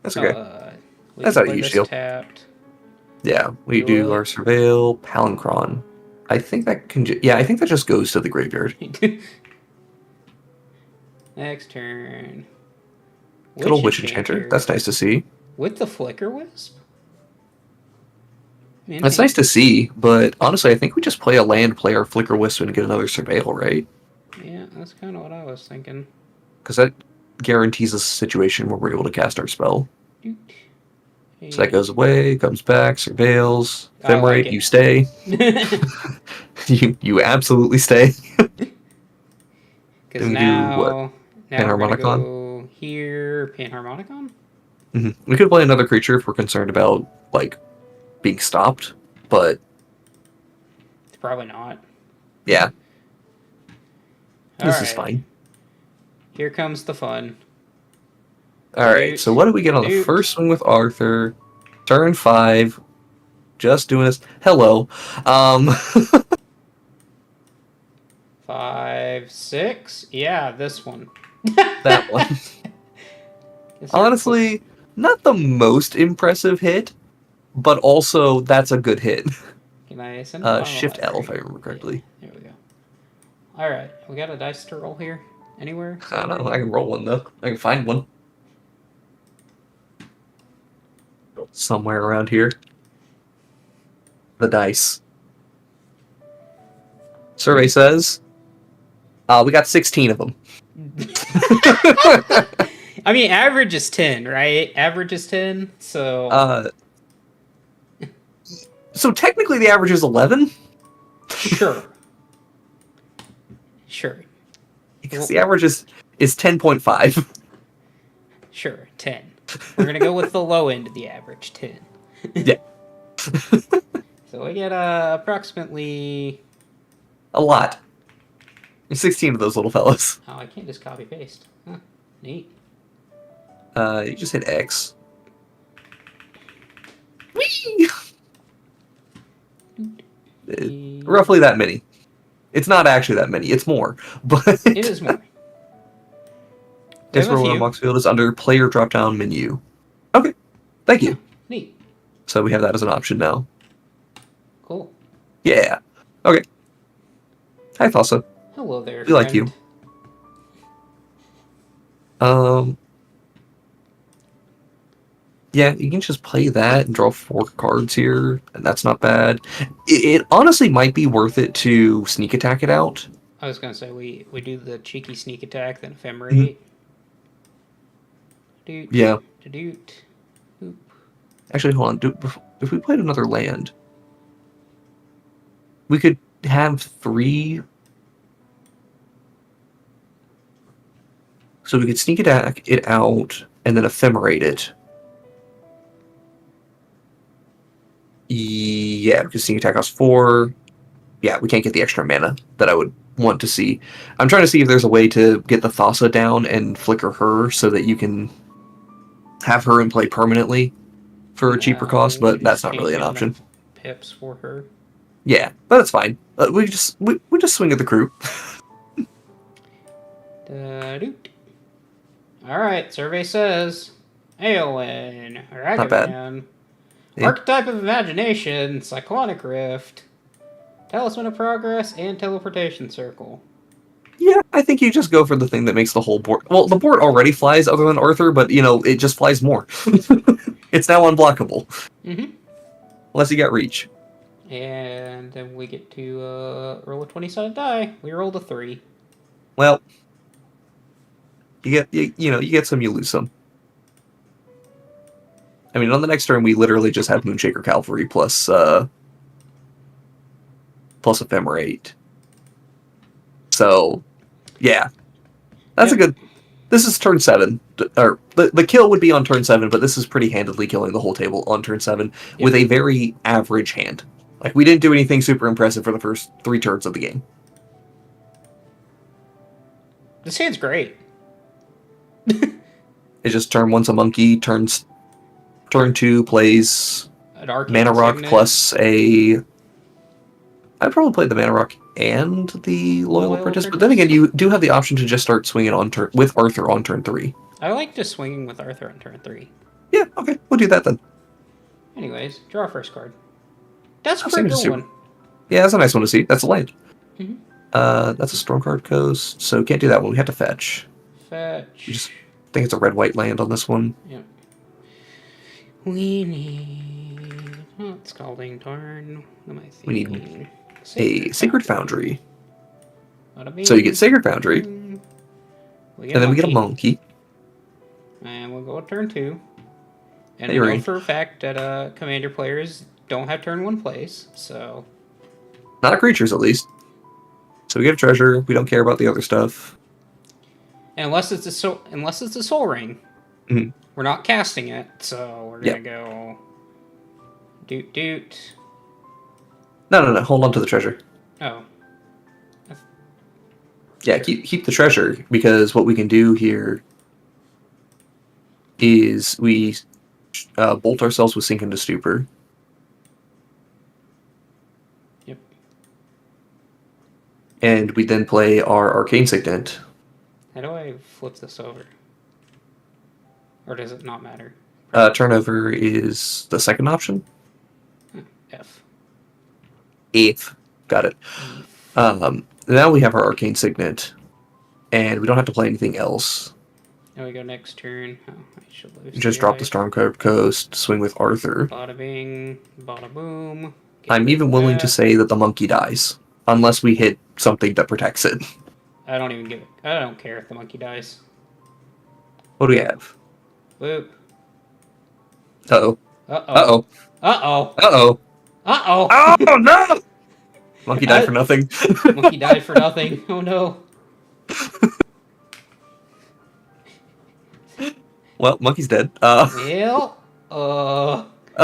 That's okay. That's out of use shield. Tapped. Yeah, we do our Surveil, Palancron. I think that can... I think that just goes to the graveyard. Next turn. Good old Witch Enchanter. That's nice to see. With the Flicker Wisp? That's nice to see, but honestly, I think we just play a land, play our Flicker Wisp, and get another Surveil, right? Yeah, that's kind of what I was thinking. Because that guarantees a situation where we're able to cast our spell. Hey. So that goes away, comes back, Surveils, Ephemerate, like you stay. you absolutely stay. Because now Panharmonicon? Go here, Panharmonicon? Mm-hmm. We could play another creature if we're concerned about, like, being stopped, but... Probably not. Yeah. This is fine. Here comes the fun. Alright, so what do we get on the first swing with Arthur? Turn 5. Just doing this. Hello. 5, 6. Yeah, this one. That one. Honestly, not the most impressive hit, but also that's a good hit. Can I send Shift L if I remember correctly. There we go. Alright, we got a dice to roll here? Anywhere? I don't know. I can roll one though. I can find one. Somewhere around here. The dice. Survey says we got 16 of them. I mean, average is 10, right? Average is 10, so... So technically the average is 11? Sure. Because the average is 10.5. Sure, 10. We're going to go with the low end of the average, 10. Yeah. So we get approximately... A lot. There's 16 of those little fellas. Oh, I can't just copy-paste. Huh, neat. You just hit X. Whee! Roughly that many. It's not actually that many. It's more. But it is more. This roll box field is under player drop-down menu. Okay. Thank you. Neat. So we have that as an option now. Cool. Yeah. Okay. Hi, Thassa. Hello there, We like you. Yeah, you can just play that and draw 4 cards here, and that's not bad. It honestly might be worth it to sneak attack it out. I was gonna say we do the cheeky sneak attack, then ephemerate. Mm-hmm. Yeah. Doot. Actually, hold on. If we played another land, we could have 3. So we could sneak attack it out and then ephemerate it. Yeah, because sneak attack costs 4. Yeah, we can't get the extra mana that I would want to see. I'm trying to see if there's a way to get the Thassa down and flicker her so that you can have her in play permanently for a cheaper cost, but that's not really an option. Pips for her. Yeah, but that's fine. We just swing at the crew. All right, survey says Aowen, Not bad. Archetype of Imagination, Cyclonic Rift, Talisman of Progress, and Teleportation Circle. Yeah, I think you just go for the thing that makes the whole board... Well, the board already flies other than Arthur, but, it just flies more. It's now unblockable. Mm-hmm. Unless you got Reach. And then we get to roll a 20-sided die. We rolled a 3. Well, you get some, you lose some. I mean, on the next turn, we literally just have Moonshaker Cavalry plus Ephemerate. So, yeah. That's a good... This is turn 7. Or the kill would be on turn 7, but this is pretty handedly killing the whole table on turn 7 with a very average hand. Like, we didn't do anything super impressive for the first 3 turns of the game. This hand's great. It's just turn 1's a monkey, turn 2 plays Mana Rock plus a... I'd probably play the Mana Rock and the Loyal Apprentice, but then again, you do have the option to just start swinging with Arthur on turn 3. I like just swinging with Arthur on turn 3. Yeah, okay, we'll do that then. Anyways, draw our first card. That's a pretty good one. Yeah, that's a nice one to see. That's a land. Mm-hmm. That's a Stormcard Coast, so can't do that one. We have to fetch. Fetch. You just think it's a red-white land on this one. Yeah. We need... Scalding Tarn. What am I thinking? We need a Sacred Foundry. So you get Sacred Foundry. And then we get a Monkey. And we'll go to turn 2. And we know for a fact that Commander players don't have turn 1 plays, so... Not creatures, at least. So we get a treasure. We don't care about the other stuff. Unless it's a Soul Ring. Mm-hmm. We're not casting it, so we're gonna go... Doot. No. Hold on to the treasure. Oh. Yeah, keep the treasure, because what we can do here is we bolt ourselves with Sink into Stupor. Yep. And we then play our Arcane Signet. How do I flip this over? Or does it not matter? Turnover is the second option. F. Eighth. Got it. Now we have our Arcane Signet, and we don't have to play anything else. Now we go next turn. Oh, I should lose. Just drop the Stormcard Coast, swing with Arthur. Bada bing, bada boom. I'm even willing to say that the monkey dies, unless we hit something that protects it. I don't care if the monkey dies. What do we have? Whoop. Uh-oh. Uh-oh. Uh-oh. Uh-oh. Uh-oh. Uh-oh. Oh, no! Monkey died for nothing. Monkey died for nothing. Oh, no. Well, monkey's dead. I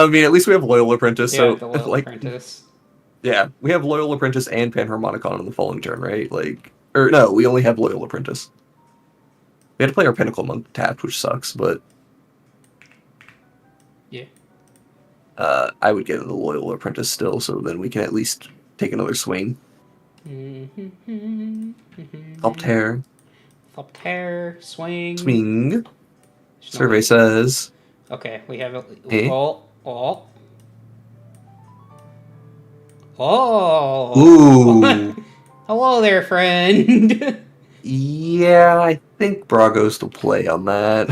mean, at least we have Loyal Apprentice. Yeah, the Loyal Apprentice. Yeah, we have Loyal Apprentice and Panharmonicon on the following turn, right? Or no, we only have Loyal Apprentice. We had to play our Pinnacle Monk tapped, which sucks, but... Yeah. I would get the Loyal Apprentice still, so then we can at least take another swing. Thopter. Swing. Swing. Survey says... Okay, we have it. Eh? Oh. Ooh. Hello there, friend. Yeah, I think Brago's the play on that.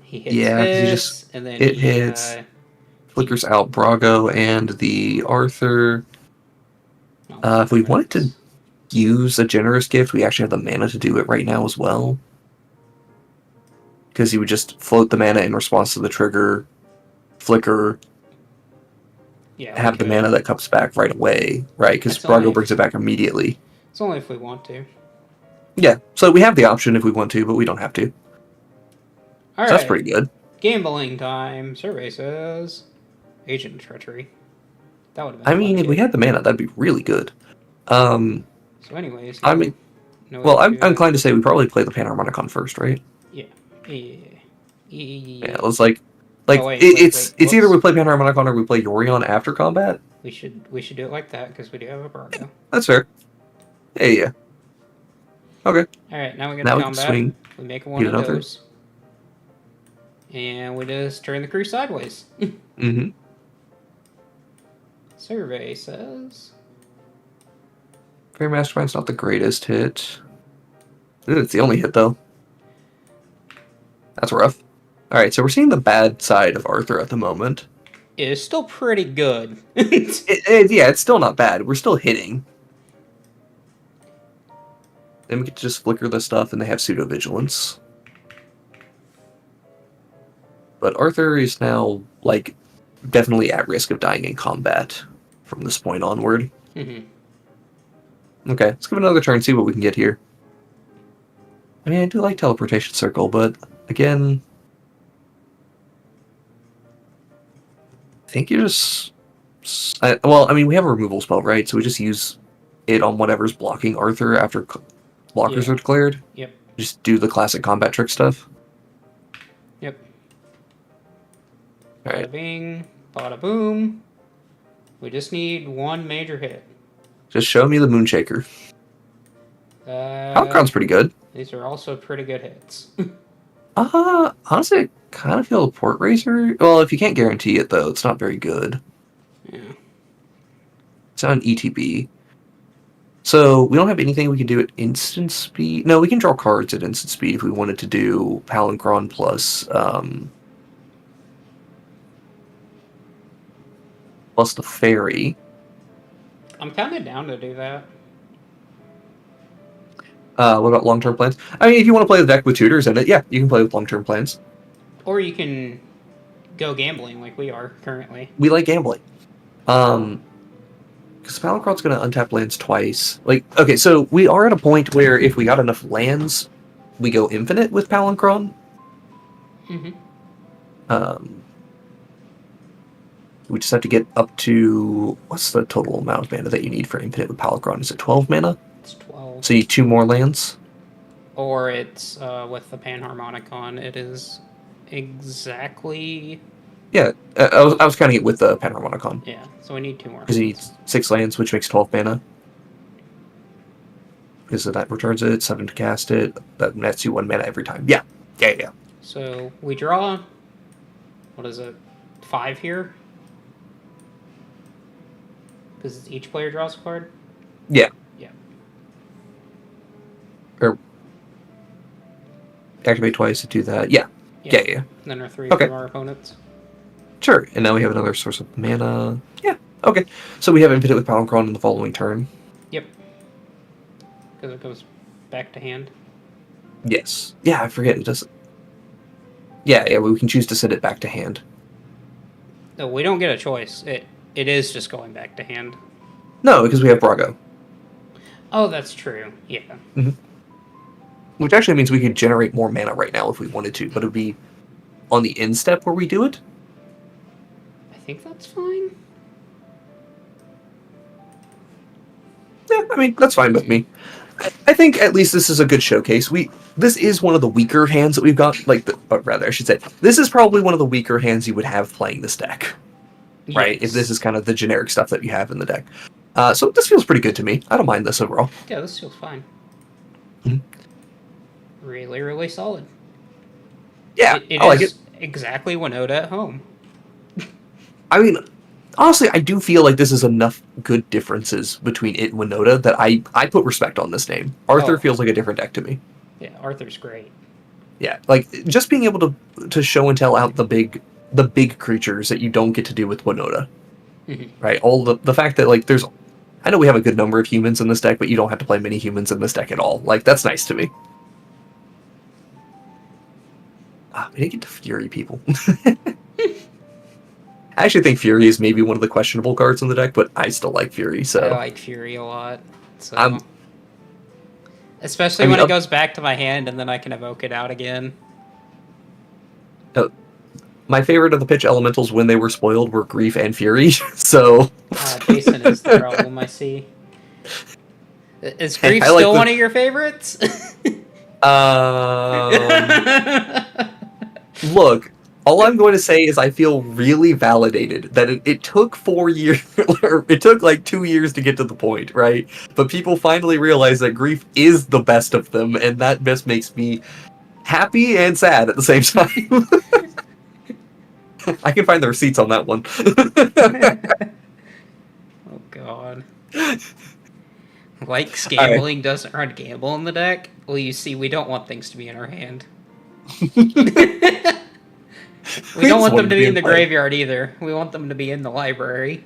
He hits and then it hits. Flickers out Brago and the Arthur. If we wanted to use a generous gift, we actually have the mana to do it right now as well. Because he would just float the mana in response to the trigger, flicker, have the mana that comes back right away, right? Because Brago brings it back immediately. It's only if we want to. Yeah, so we have the option if we want to, but we don't have to. All right. So that's pretty good. Gambling time. Survey says Agent Treachery. That would have been I mean, if we had the mana, that'd be really good. So anyways. I mean, I'm inclined to say we probably play the Panharmonicon first, right? Yeah. Yeah, let's it's either we play Panharmonicon or we play Yorion after combat. We should do it like that because we do have a Brago. That's fair. Yeah. Okay. All right, now we get to combat. Swing. We make one of those. And we just turn the crew sideways. Mm-hmm. Survey says... Fair Mastermind's not the greatest hit. Ooh, it's the only hit, though. That's rough. Alright, so we're seeing the bad side of Arthur at the moment. It's still pretty good. Yeah, it's still not bad. We're still hitting. Then we get to just flicker this stuff, and they have pseudo-vigilance. But Arthur is now, like, definitely at risk of dying in combat from this point onward. Okay, let's give it another turn, see what we can get here. I mean, I do like Teleportation Circle, but, again... I think you just... well, I mean, we have a removal spell, right? So we just use it on whatever's blocking Arthur after blockers are declared. Yep. Just do the classic combat trick stuff. Yep. Alright. Bada bing, bada boom. We just need one major hit. Just show me the Moonshaker. Halcron's pretty good. These are also pretty good hits. Honestly, I kind of feel a Port Racer. Well, if you can't guarantee it, though, it's not very good. Yeah. It's not an ETB. So, we don't have anything we can do at instant speed. No, we can draw cards at instant speed if we wanted to do Palinchron plus, plus the Fairy. I'm kind of down to do that. What about long-term plans? I mean, if you want to play the deck with tutors in it, yeah, you can play with long-term plans. Or you can go gambling like we are currently. We like gambling. Because Palinchron's going to untap lands twice. Like, okay, so we are at a point where if we got enough lands, we go infinite with Palinchron. We just have to get up to... What's the total amount of mana that you need for infinite with Palinchron? Is it 12 mana? It's 12. So you need 2 more lands? Or it's, with the Panharmonicon, it is exactly... Yeah, I was counting it with the Panharmonicon. Yeah, so we need 2 more. Because you need 6 lands, which makes 12 mana. Because that returns it, 7 to cast it, that nets you 1 mana every time. Yeah. So we draw... What is it? 5 here? Because each player draws a card? Yeah. Or activate twice to do that. Yeah. And then our 3 from our opponents. Sure. And now we have another source of mana. Yeah. Okay. So we have infinite with Palinchron in the following turn. Yep. Because it goes back to hand. Yes. Yeah, I forget it does. Yeah, we can choose to send it back to hand. No, we don't get a choice. It is just going back to hand. No, because we have Brago. Oh, that's true. Yeah. Mm-hmm. Which actually means we could generate more mana right now if we wanted to, but it would be on the end step where we do it. I think that's fine. Yeah, I mean, that's fine with me. I think at least this is a good showcase. This is one of the weaker hands that we've got, rather, I should say, this is probably one of the weaker hands you would have playing this deck. Yes. Right? If this is kind of the generic stuff that you have in the deck. So this feels pretty good to me. I don't mind this overall. Yeah, this feels fine. Mm-hmm. Really, really solid. Yeah, I like it. Exactly Winota Home. I mean, honestly, I do feel like this is enough good differences between it and Winota that I put respect on this name. Arthur feels like a different deck to me. Yeah, Arthur's great. Yeah, like, just being able to show and tell out the big creatures that you don't get to do with Winota. Mm-hmm. Right? All the fact that, like, I know we have a good number of humans in this deck, but you don't have to play many humans in this deck at all. Like, that's nice to me. We didn't get to Fury, people. I actually think Fury is maybe one of the questionable cards in the deck, but I still like Fury, so... I like Fury a lot. So. Especially when it goes back to my hand and then I can evoke it out again. My favorite of the pitch elementals when they were spoiled were Grief and Fury, so... Jason is the problem, I see. Is Grief still one of your favorites? Look, all I'm going to say is I feel really validated that it took 4 years, or it took like 2 years to get to the point, right? But people finally realized that Grief is the best of them, and that just makes me happy and sad at the same time. I can find the receipts on that one. Oh god. Like gambling doesn't run gamble in the deck. Well, you see, we don't want things to be in our hand. We don't want them to be in the graveyard either. We want them to be in the library.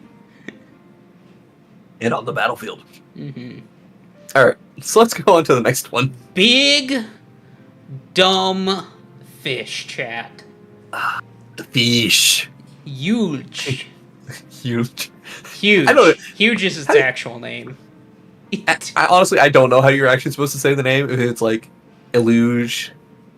And on the battlefield. Mm-hmm. Alright, so let's go on to the next one. Big, dumb fish, chat. The fish. Huge. Huge. Huge. I don't, Huge is its actual name. Honestly, I don't know how you're actually supposed to say the name. If it's like Eluge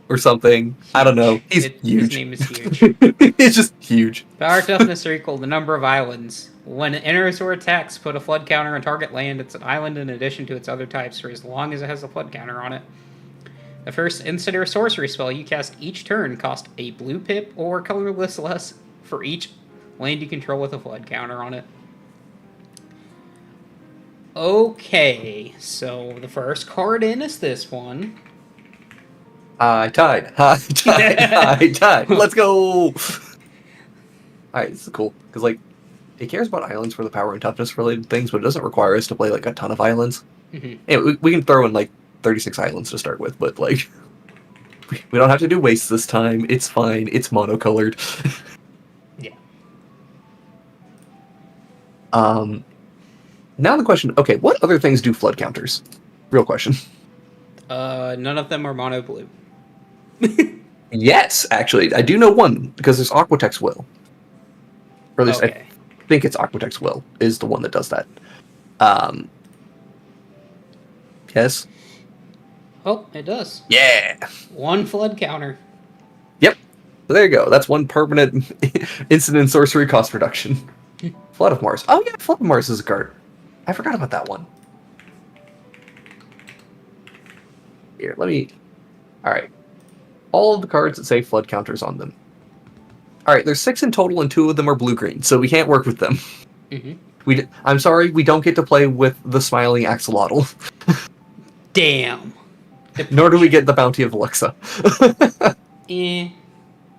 or something. Huge. I don't know. He's huge. His name is huge. It's just huge. Power, toughness are equal to the number of islands. When it enters or attacks, put a flood counter on target land. It's an island in addition to its other types for as long as it has a flood counter on it. The first instant or sorcery spell you cast each turn costs a blue pip or colorless less for each land you control with a flood counter on it. Okay, so the first card in is this one. I tied. Let's go. Alright, this is cool. Because, like, it cares about islands for the power and toughness related things, but it doesn't require us to play, like, a ton of islands. Mm-hmm. Anyway, we can throw in, like, 36 islands to start with, but, like, we don't have to do wastes this time. It's fine. It's monocolored. Yeah. Now the question, okay, what other things do flood counters? Real question. None of them are mono blue. Yes, actually. I do know one, because there's Aquatex Will. Or at least I think it's Aquatex Will is the one that does that. Yes? Oh, it does. Yeah! One flood counter. Yep. So there you go. That's one permanent incident sorcery cost reduction. Flood of Mars. Oh yeah, Flood of Mars is a card. I forgot about that one. Here, let me... Alright. All of the cards that say flood counters on them. Alright, there's 6 in total and 2 of them are blue-green, so we can't work with them. Mm-hmm. I'm sorry, we don't get to play with the Smiling Axolotl. Damn. Nor do we get the Bounty of Alexa.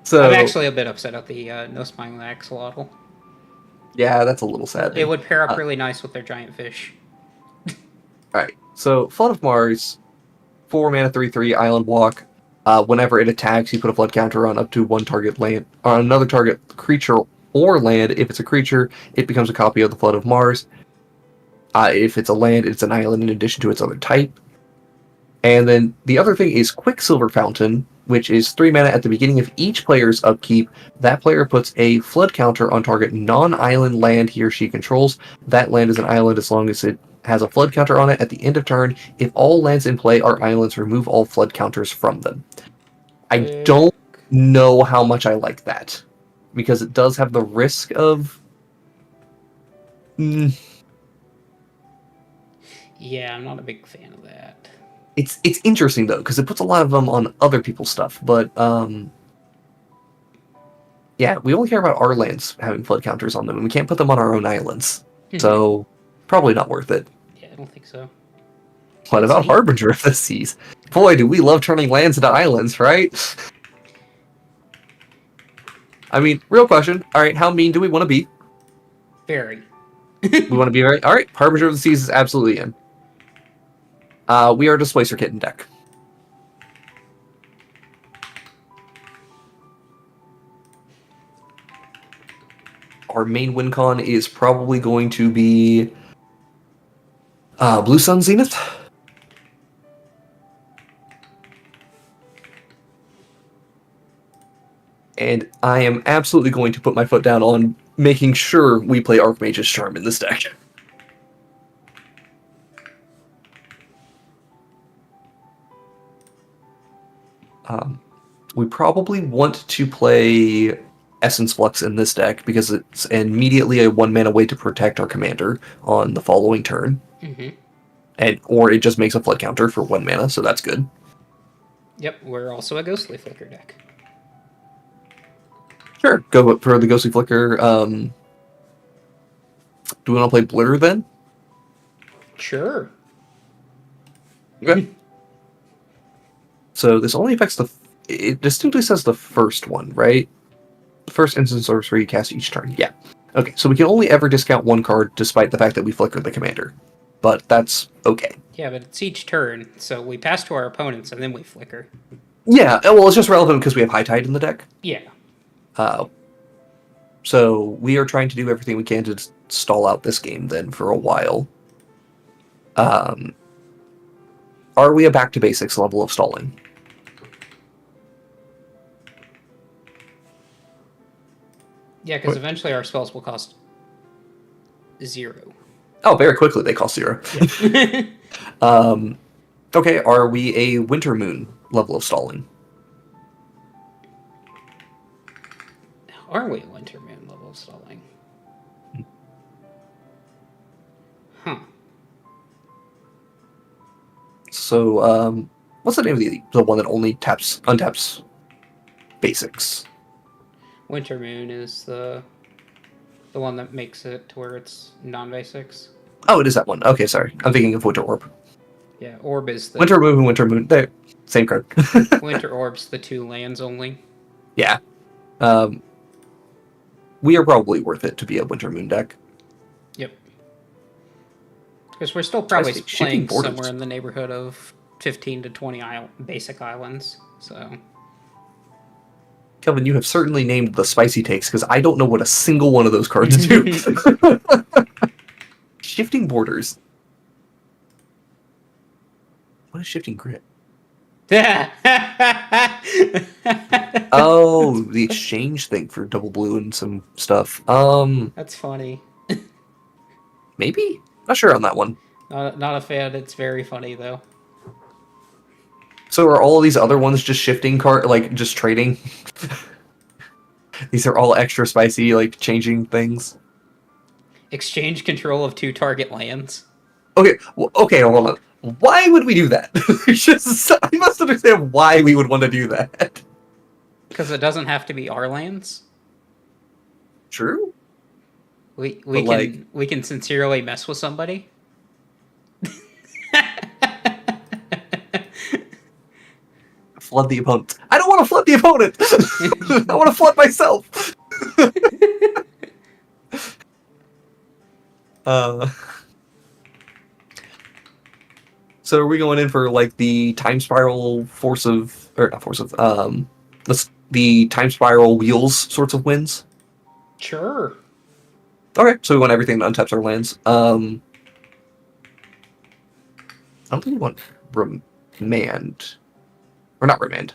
So, I'm actually a bit upset at the no Smiling Axolotl. Yeah, that's a little sad. It would pair up really nice with their giant fish. Alright, so Flood of Mars, 4 mana, 3/3, island walk. Whenever it attacks, you put a flood counter on up to one target land, on another target creature or land. If it's a creature, it becomes a copy of the Flood of Mars. If it's a land, it's an island in addition to its other type. And then the other thing is Quicksilver Fountain, which is 3 mana at the beginning of each player's upkeep. That player puts a flood counter on target non-island land he or she controls. That land is an island as long as it has a flood counter on it at the end of turn. If all lands in play are islands, remove all flood counters from them. I don't know how much I like that, because it does have the risk of... Yeah, I'm not a big fan of that. It's interesting, though, because it puts a lot of them on other people's stuff, but... Yeah, we only care about our lands having flood counters on them, and we can't put them on our own islands. So, probably not worth it. Yeah, I don't think so. What about Harbinger of the Seas? Boy, do we love turning lands into islands, right? I mean, real question. Alright, how mean do we want to be? Very. We want to be very... Alright, Harbinger of the Seas is absolutely in. We are a Displacer Kitten deck. Our main win con is probably going to be Blue Sun Zenith. And I am absolutely going to put my foot down on making sure we play Archmage's Charm in this deck. We probably want to play Essence Flux in this deck because it's immediately a 1-mana way to protect our commander on the following turn. Mm-hmm. Or it just makes a flood counter for 1 mana, so that's good. Yep, we're also a Ghostly Flicker deck. Sure, go for the Ghostly Flicker. Do we want to play Blur then? Sure. Okay. So this only affects it distinctly says the first one, right? First instant sorcery cast each turn. Yeah. Okay, so we can only ever discount one card despite the fact that we flickered the commander. But that's okay. Yeah, but it's each turn, so we pass to our opponents and then we flicker. Yeah, well, it's just relevant because we have High Tide in the deck. Yeah. So we are trying to do everything we can to stall out this game then for a while. Are we a back to basics level of stalling? Yeah, because eventually our spells will cost 0. Oh, very quickly they cost 0. Yeah. Okay, are we a Winter Moon level of stalling? Are we a Winter Moon level of stalling? Huh. So, what's the name of the one that only untaps basics? Winter Moon is the one that makes it to where it's non-basics. Oh, it is that one. Okay, sorry. I'm thinking of Winter Orb. Yeah, Orb is the... Winter Moon and Winter Moon. They're same card. Winter Orb's the 2 lands only. Yeah. We are probably worth it to be a Winter Moon deck. Yep. Because we're still probably Shipping playing borders. somewhere in the neighborhood of 15 to 20 basic islands, so... Kelvin, you have certainly named the spicy takes, because I don't know what a single one of those cards do. Shifting Borders. What is Shifting Grit? Oh, the exchange thing for double blue and some stuff. That's funny. Maybe? Not sure on that one. Not a fan. It's very funny, though. So are all of these other ones just shifting like just trading? These are all extra spicy, like changing things. Exchange control of 2 target lands. Okay, okay, hold on. Why would we do that? I must understand why we would want to do that. Because it doesn't have to be our lands. True. We can sincerely mess with somebody. Flood the opponent. I don't want to flood the opponent. I want to flood myself. So are we going in for like the time spiral the time spiral wheels sorts of wins? Sure. Okay, so we want everything that untaps our lands. I don't think we want remand. Or not remand.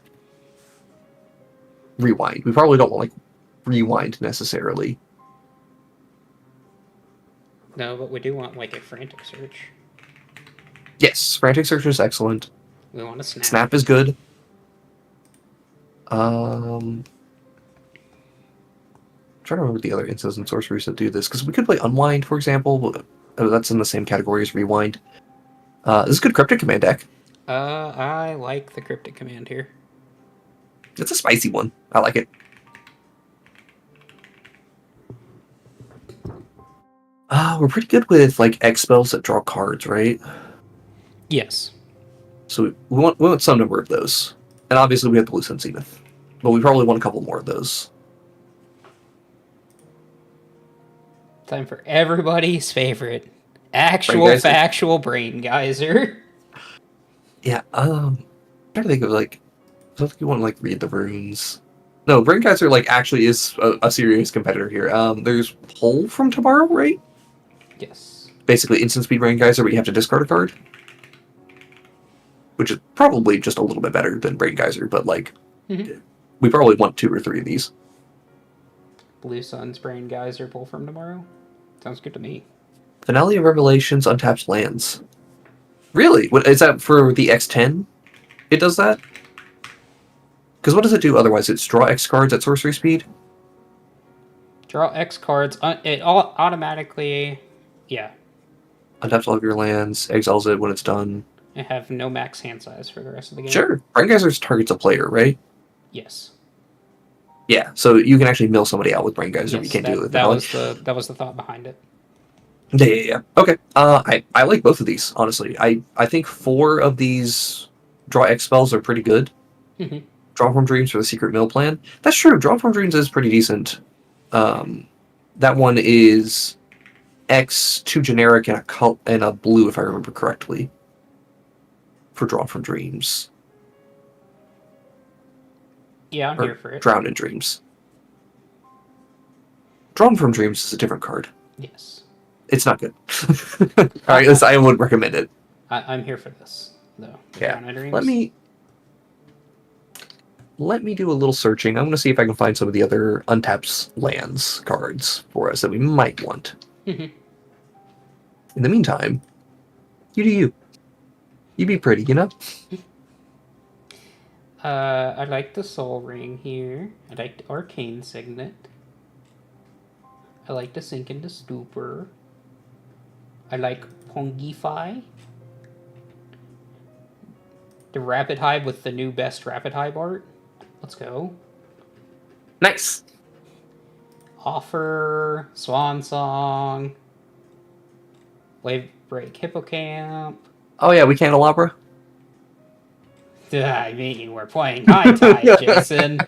Rewind. We probably don't want, like, rewind necessarily. No, but we do want, like, a frantic search. Yes, frantic search is excellent. We want a snap. Snap is good. I'm trying to remember the other instants and sorceries that do this, because we could play Unwind, for example. But that's in the same category as Rewind. This is a good Cryptic Command deck. I like the Cryptic Command here. It's a spicy one. I like it. We're pretty good with, like, X spells that draw cards, right? Yes. So we want some number of those. And obviously we have the Blue Sun Zenith. But we probably want a couple more of those. Time for everybody's favorite. Actual factual Brain Geyser. Yeah, I'm trying to think of, like, I don't think you want to, like, read the runes. No, Brain Geyser, like, actually is a serious competitor here. There's Pull from Tomorrow, right? Yes. Basically instant speed Brain Geyser, but you have to discard a card. Which is probably just a little bit better than Brain Geyser, but, like, we probably want 2 or 3 of these. Blue Sun's Brain Geyser, Pull from Tomorrow. Sounds good to me. Finale of Revelations untaps lands. Really? What is that for the X10? It does that? Because what does it do otherwise? It's draw X cards at sorcery speed? Draw X cards. It all automatically... Yeah. Untaps all of your lands, exiles it when it's done. I have no max hand size for the rest of the game. Sure. Brain Geyser targets a player, right? Yes. Yeah, so you can actually mill somebody out with Brain Geyser if you can't do it with that was the thought behind it. Yeah. Okay. I like both of these, honestly. I think 4 of these draw X spells are pretty good. Drawn from Dreams for the Secret Mill plan. That's true. Drawn from Dreams is pretty decent. That one is X, 2 generic, and a blue, if I remember correctly, for Drawn from Dreams. Yeah, I'm here for it. Drown in Dreams. Drawn from Dreams is a different card. Yes. It's not good. Alright, I wouldn't recommend it. I'm here for this, though. Yeah. Drown in Dreams. Let me do a little searching. I'm going to see if I can find some of the other untapped lands cards for us that we might want. Mm-hmm. In the meantime, you do you. You be pretty, you know? I like the Soul Ring here. I like the Arcane Signet. I like to Sink into Stupor. I like Pongify. The Rapid Hive with the new best Rapid Hive art. Let's go. Nice. Offer, Swan Song, Wave Break Hippocamp. Oh yeah, we candelabra. I mean, we're playing High Tide, Jason.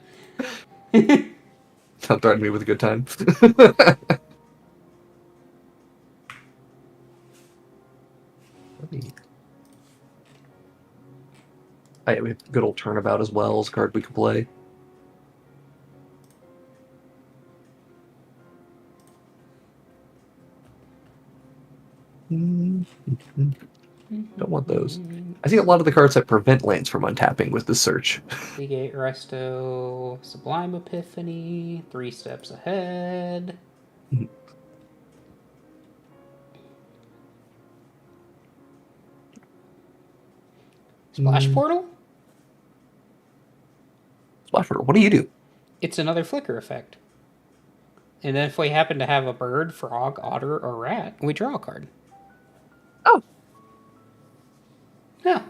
Don't threaten me with a good time. Oh, yeah, we have good old Turnabout as well as a card we can play. Don't want those. I see a lot of the cards that prevent lands from untapping with this search. Legate Resto, Sublime Epiphany, 3 steps ahead. Splash Portal? Splash Portal, what do you do? It's another flicker effect. And then if we happen to have a bird, frog, otter, or rat, we draw a card. Oh. Yeah.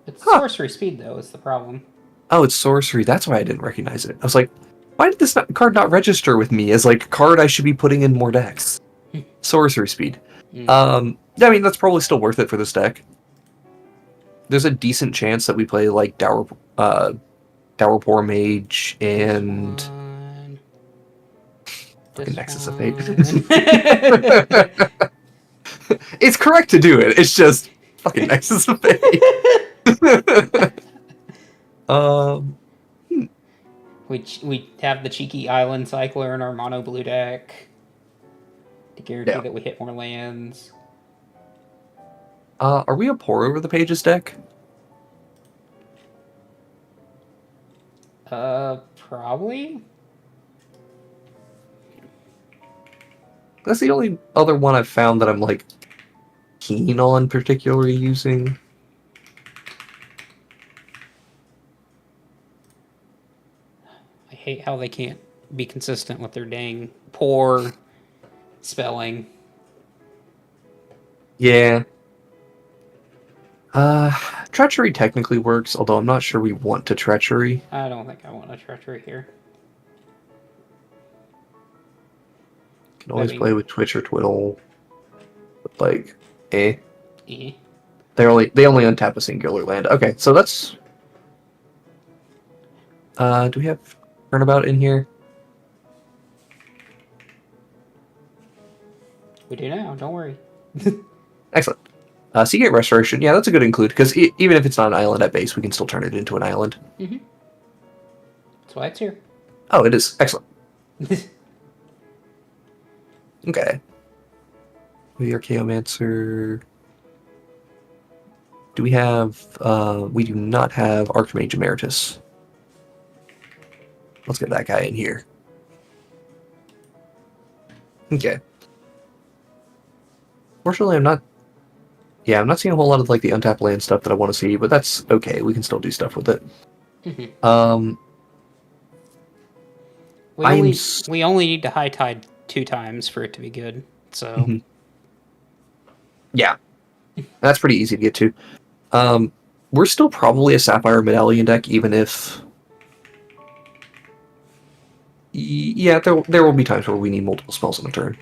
It's sorcery speed, though, is the problem. Oh, it's sorcery. That's why I didn't recognize it. I was like, why did this card not register with me as like a card I should be putting in more decks? Sorcery speed. I mean, that's probably still worth it for this deck. There's a decent chance that we play like Dourpour Mage and fucking Nexus of Fate. It's correct to do it. It's just fucking Nexus of Fate. We have the cheeky Island Cycler in our mono blue deck to guarantee that we hit more lands. Are we a Pour Over the Pages deck? Probably. That's the only other one I've found that I'm like keen on particularly using. I hate how they can't be consistent with their dang poor spelling. Yeah. Treachery technically works, although I'm not sure we want to Treachery. I don't think I want a Treachery here. Can always play with Twitch or Twiddle. But like, eh. They only untap a singular land. Okay, so that's... do we have Turnabout in here? We do now, don't worry. Excellent. Seagate Restoration, yeah, that's a good include, because even if it's not an island at base, we can still turn it into an island. Mm-hmm. That's why it's here. Oh, it is. Excellent. Okay. The Archaeomancer. Do we have... we do not have Archmage Emeritus. Let's get that guy in here. Okay. Fortunately, I'm not seeing a whole lot of like the untapped land stuff that I want to see, but that's okay. We can still do stuff with it. Mm-hmm. We only need to high tide 2 times for it to be good. So yeah, that's pretty easy to get to. We're still probably a Sapphire Medallion deck, even if there will be times where we need multiple spells in a turn,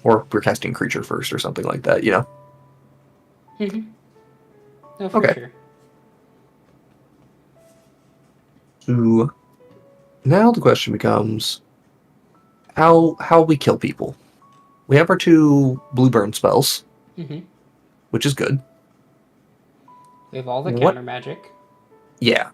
or we're casting creature first or something like that, you know. No, for sure. Ooh. Now the question becomes how we kill people. We have our 2 blue burn spells, Mm-hmm. which is good. We have all the What? counter magic. Yeah.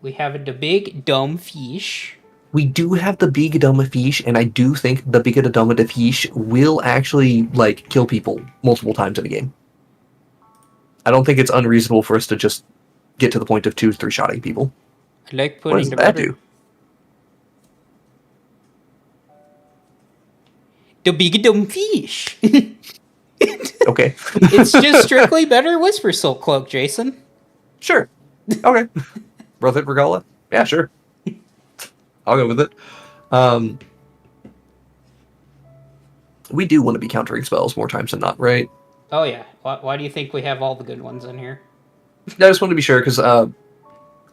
We have the big dumb fish. We do have the big dumb fish, and I do think the big dumb fish will actually like kill people multiple times in a game. I don't think it's unreasonable for us to just get to the point of 2-3 shotting people. I like What putting does the that butter. do? The big dumb fish. Okay. It's just strictly better Whisper Silk Cloak, Jason. Sure. Okay. Brothit Regala? Yeah, sure. I'll go with it. We do want to be countering spells more times than not, right? Oh yeah. Why do you think we have all the good ones in here? I just want to be sure, because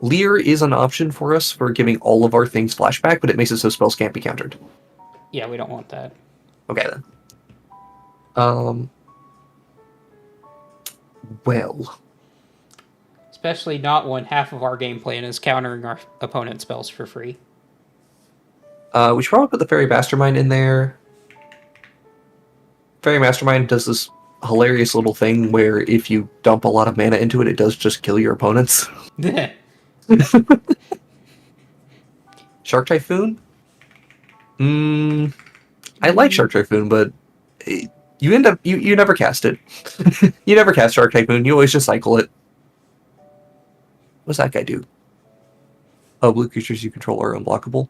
Leer is an option for us for giving all of our things flashback, but it makes it so spells can't be countered. Yeah, we don't want that. Okay, then. Well. Especially not when half of our game plan is countering our opponent's spells for free. We should probably put the Fairy Mastermind in there. Fairy Mastermind does this hilarious little thing where if you dump a lot of mana into it, it does just kill your opponents. Shark Typhoon? I like Shark Typhoon, but you end up you never cast it. You never cast Shark Typhoon. You always just cycle it. What's that guy do? Oh, blue creatures you control are unblockable.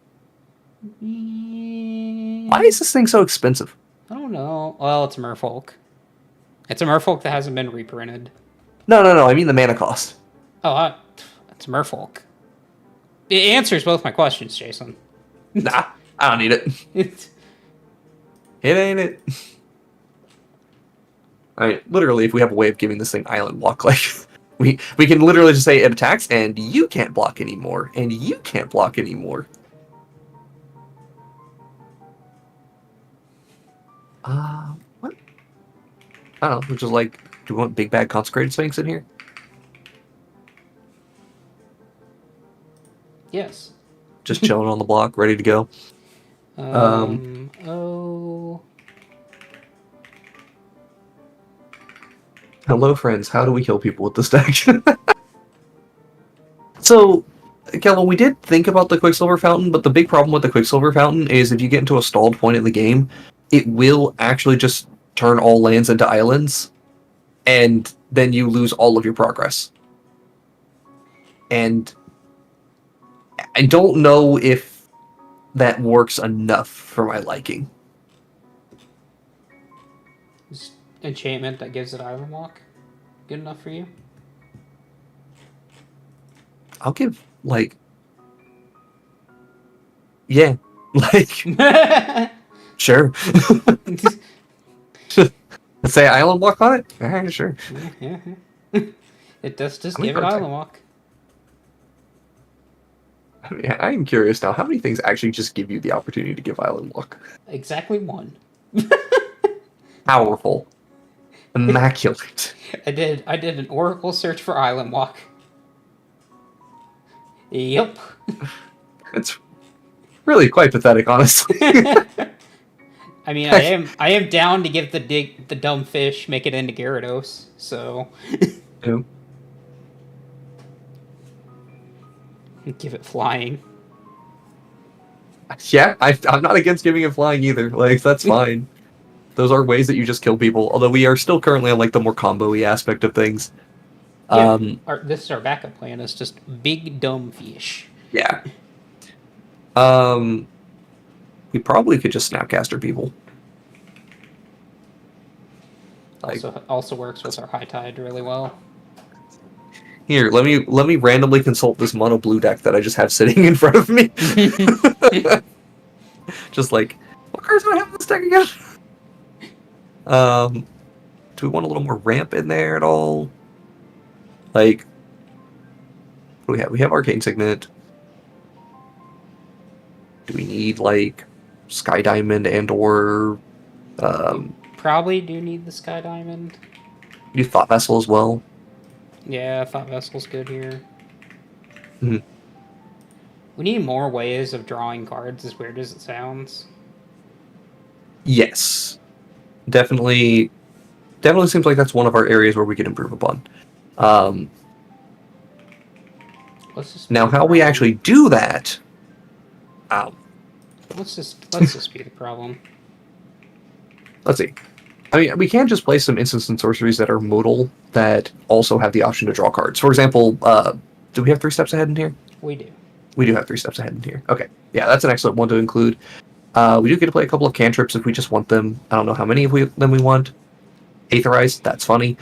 Why is this thing so expensive? I don't know. Well, it's a Merfolk. It's a Merfolk that hasn't been reprinted. No. I mean the mana cost. Oh, it's a Merfolk. It answers both my questions, Jason. Nah, I don't need it. It ain't it. I mean, literally, if we have a way of giving this thing island walk, like we can literally just say it attacks, and you can't block anymore, and you can't block anymore. What? I don't know. Which is like, do we want big bad consecrated sphinx in here? Yes. Just chilling on the block, ready to go. Oh. Hello, friends. How do we kill people with this deck? So, Kelvin, we did think about the Quicksilver Fountain, but the big problem with the Quicksilver Fountain is if you get into a stalled point in the game, it will actually just turn all lands into islands, and then you lose all of your progress. And I don't know if that works enough for my liking. Is enchantment that gives it island walk good enough for you? I'll give, like... Yeah. Like... Sure. Let's say island walk on it? Alright, sure. Yeah. It does just give it island walk. I mean, I am curious now, how many things actually just give you the opportunity to give island walk? Exactly one. Powerful. Immaculate. I did an Oracle search for island walk. Yep. It's really quite pathetic, honestly. I mean, I am down to give the dumb fish, make it into Gyarados, so Yeah. give it flying. Yeah, I'm not against giving it flying either. Like, that's fine. Those are ways that you just kill people. Although we are still currently on like the more combo-y aspect of things. Yeah, this is our backup plan. It's just big dumb fish. Yeah. We probably could just Snapcaster people. Like, Also works with our High Tide really well. Here, let me randomly consult this mono blue deck that I just have sitting in front of me. Just like, what cards do I have in this deck again? Do we want a little more ramp in there at all? Like, what do we have? We have Arcane Signet. Do we need like Sky Diamond and or Probably do need the Sky Diamond. you Thought Vessel as well? Yeah, Thought Vessel's good here. Mm-hmm. We need more ways of drawing cards, as weird as it sounds. Yes. Definitely seems like that's one of our areas where we could improve upon. Now, how we actually do that... Let's dispute a problem. Let's see. I mean, we can just play some instants and sorceries that are modal that also have the option to draw cards. For example, do we have 3 steps ahead in here? We do. We do have 3 steps ahead in here. Okay. Yeah, that's an excellent one to include. We do get to play a couple of cantrips if we just want them. I don't know how many of them we want. Aetherize, that's funny.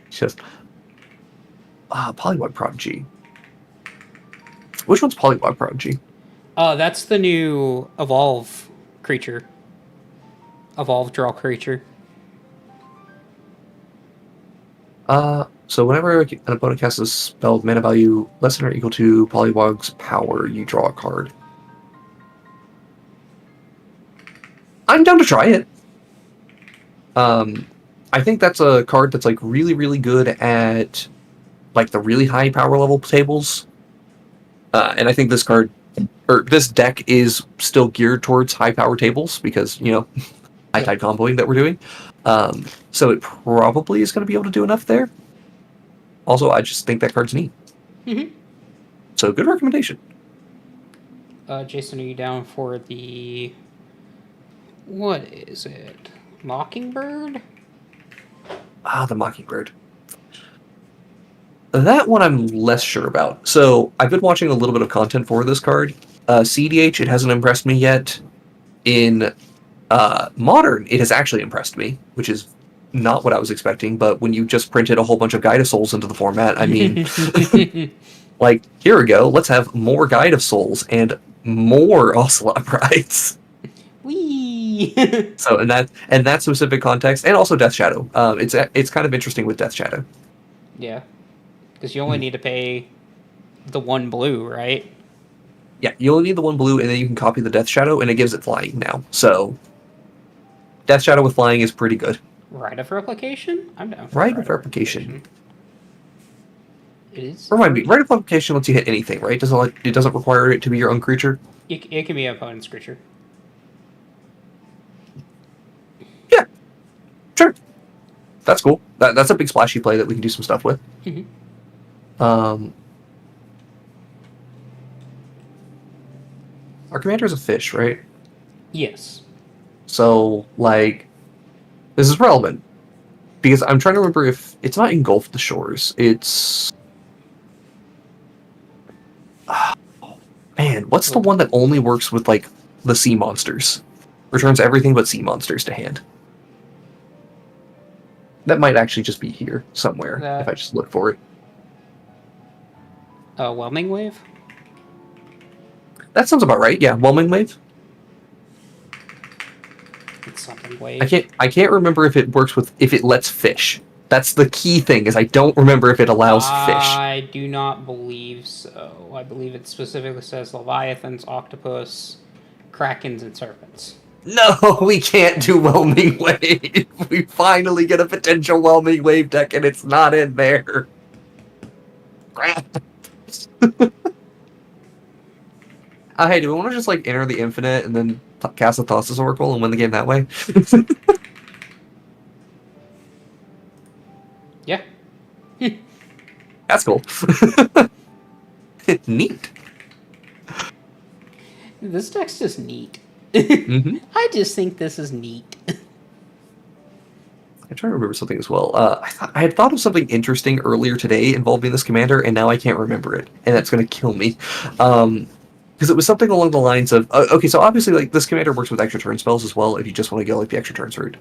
Just Polywog Prodigy. Which one's Polywog Prodigy? That's the new evolve creature. Evolve draw creature. So whenever an opponent casts a spell with mana value less than or equal to Polywog's power, you draw a card. I'm down to try it. I think that's a card that's like really, really good at like the really high power level tables. And I think this card, or this deck, is still geared towards high power tables because, you know, high tide comboing that we're doing. So it probably is going to be able to do enough there. Also, I just think that card's neat. So good recommendation. Jason, are you down for the... What is it? Mockingbird? The Mockingbird. That one I'm less sure about. So I've been watching a little bit of content for this card. EDH, it hasn't impressed me yet. In Modern, it has actually impressed me, which is not what I was expecting. But when you just printed a whole bunch of Guide of Souls into the format, I mean, like, here we go. Let's have more Guide of Souls and more Ocelot Brides. Whee! So in that specific context, and also Death Shadow, it's kind of interesting with Death Shadow. Yeah, because you only need to pay the 1 blue, right? Yeah, you only need the 1 blue, and then you can copy the Death Shadow, and it gives it flying now. So Death Shadow with flying is pretty good. Rite of Replication? I'm down for Rite of Replication. It is. Remind me, Rite of Replication lets you hit anything, right? It doesn't require it to be your own creature. It can be an opponent's creature. Yeah, sure. That's cool. That's a big splashy play that we can do some stuff with. Our commander is a fish, right? Yes. So, like, this is relevant. Because I'm trying to remember if... It's not Engulf the Shores. It's... man, what's the one that only works with, like, the sea monsters? Returns everything but sea monsters to hand. That might actually just be here somewhere, if I just look for it. Whelming Wave? That sounds about right, yeah. Whelming Wave? It's something wave. I can't remember if it works with... if it lets fish. That's the key thing, is I don't remember if it allows fish. I do not believe so. I believe it specifically says Leviathans, Octopus, Krakens, and Serpents. No, we can't do Whelming Wave. We finally get a potential Whelming Wave deck, and it's not in there. Hey, do we want to just, like, enter the Infinite and then cast a Thassa's Oracle and win the game that way? Yeah. That's cool. Neat. This deck's just neat. I just think this is neat. I'm trying to remember something as well. I had thought of something interesting earlier today involving this commander, and now I can't remember it, and that's going to kill me. Because it was something along the lines of... okay, so obviously, like, this commander works with extra turn spells as well, if you just want to go, like, the extra turns route.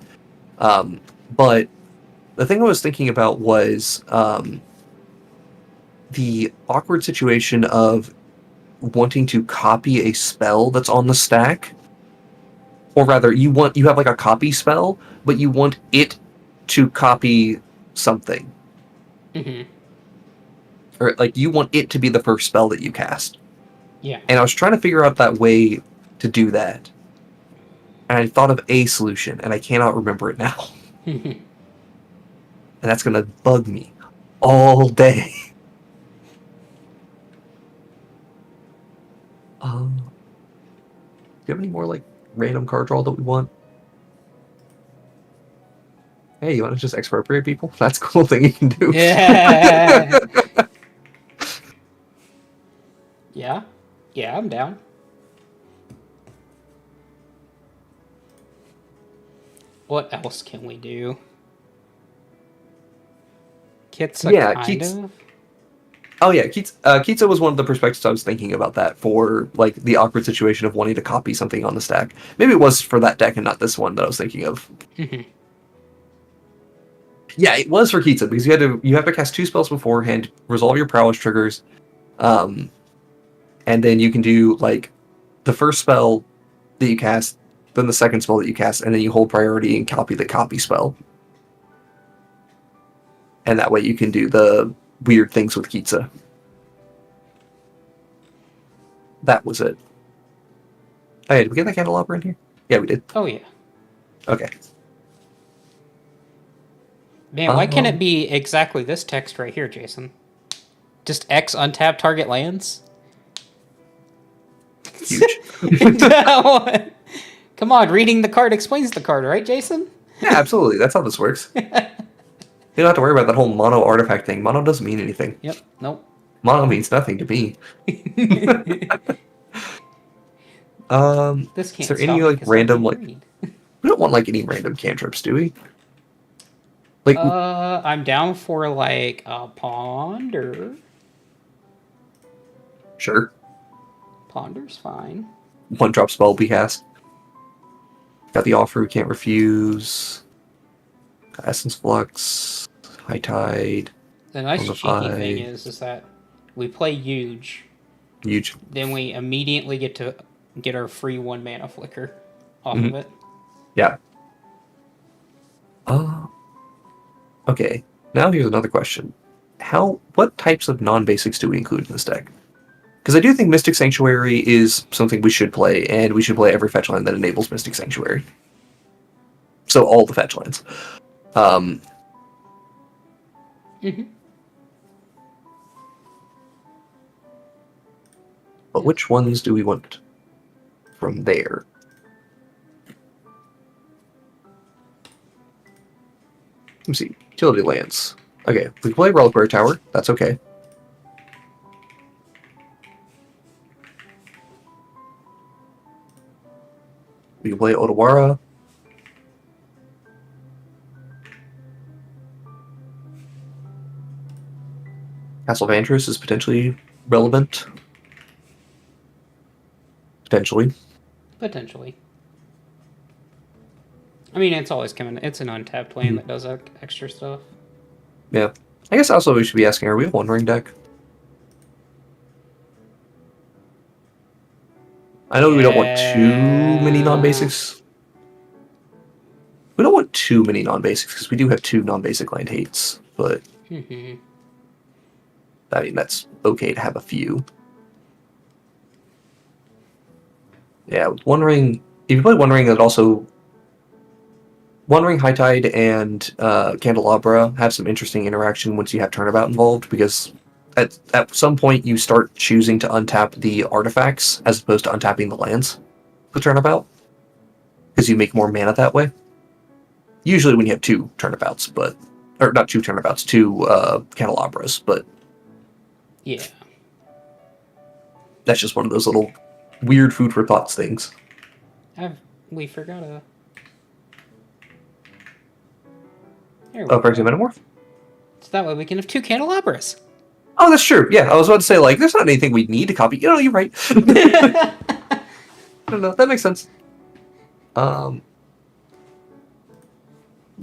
But the thing I was thinking about was the awkward situation of wanting to copy a spell that's on the stack. Or rather, you have, like, a copy spell, but you want it to copy something. Or, like, you want it to be the first spell that you cast. Yeah. And I was trying to figure out that way to do that. And I thought of a solution, and I cannot remember it now. And that's going to bug me all day. Do you have any more, like, random card draw that we want? Hey, you want to just expropriate people? That's a cool thing you can do. Yeah. Yeah. Yeah, I'm down. What else can we do? Kitsa, Yeah, kind Keats. of. Oh yeah, Kitsa was one of the perspectives I was thinking about that for, like, the awkward situation of wanting to copy something on the stack. Maybe it was for that deck and not this one that I was thinking of. Yeah, it was for Kitsa because you have to cast 2 spells beforehand, resolve your prowess triggers, and then you can do, like, the first spell that you cast, then the second spell that you cast, and then you hold priority and copy the copy spell. And that way you can do the weird things with Kitsa. That was it. Hey, did we get that candelabra in here? Yeah, we did. Oh, yeah. Okay. Man, why can't it be exactly this text right here, Jason? Just X untapped target lands? Huge. Come on, reading the card explains the card, right, Jason? Yeah, absolutely. That's how this works. You don't have to worry about that whole mono artifact thing. Mono doesn't mean anything. Yep, nope. Mono means nothing to me. This can't is there stop any, me like, 'cause I random, can't like... read. We don't want, like, any random cantrips, do we? Like, I'm down for, like, a ponder. sure. Ponder's fine. 1-drop spell we cast. Got the offer we can't refuse. Essence Flux. High Tide. The nice cheeky Bonafide. thing is that we play huge, Huge. then we immediately get to get our free 1 mana flicker off of it. Yeah. Okay. Now here's another question. What types of non-basics do we include in this deck? Because I do think Mystic Sanctuary is something we should play, and we should play every fetch line that enables Mystic Sanctuary. So all the fetch lines. But which ones do we want from there? Let me see. Utility lands. Okay, we can play Reliquary Tower. That's okay. We can play Otawara. Castle Vantress is potentially relevant. Potentially. I mean, it's always coming. It's an untapped land that does extra stuff. Yeah. I guess also we should be asking, are we a One Ring deck? I know we don't want too many non-basics. We don't want too many non-basics because we do have 2 non-basic land hates, but I mean, that's okay to have a few. Yeah, with One Ring, if you play One Ring, that also... One Ring, High Tide, and Candelabra have some interesting interaction once you have Turnabout involved, because at some point you start choosing to untap the artifacts as opposed to untapping the lands with Turnabout, because you make more mana that way. Usually when you have 2 Turnabouts, but... Or not 2 Turnabouts, 2 Candelabras, but... Yeah. That's just one of those little weird food for thoughts things. We forgot a... Phyrexian Metamorph? So that way we can have 2 candelabras. Oh, that's true. Yeah, I was about to say, like, there's not anything we need to copy. You know, you're right. I don't know. That makes sense. Yeah,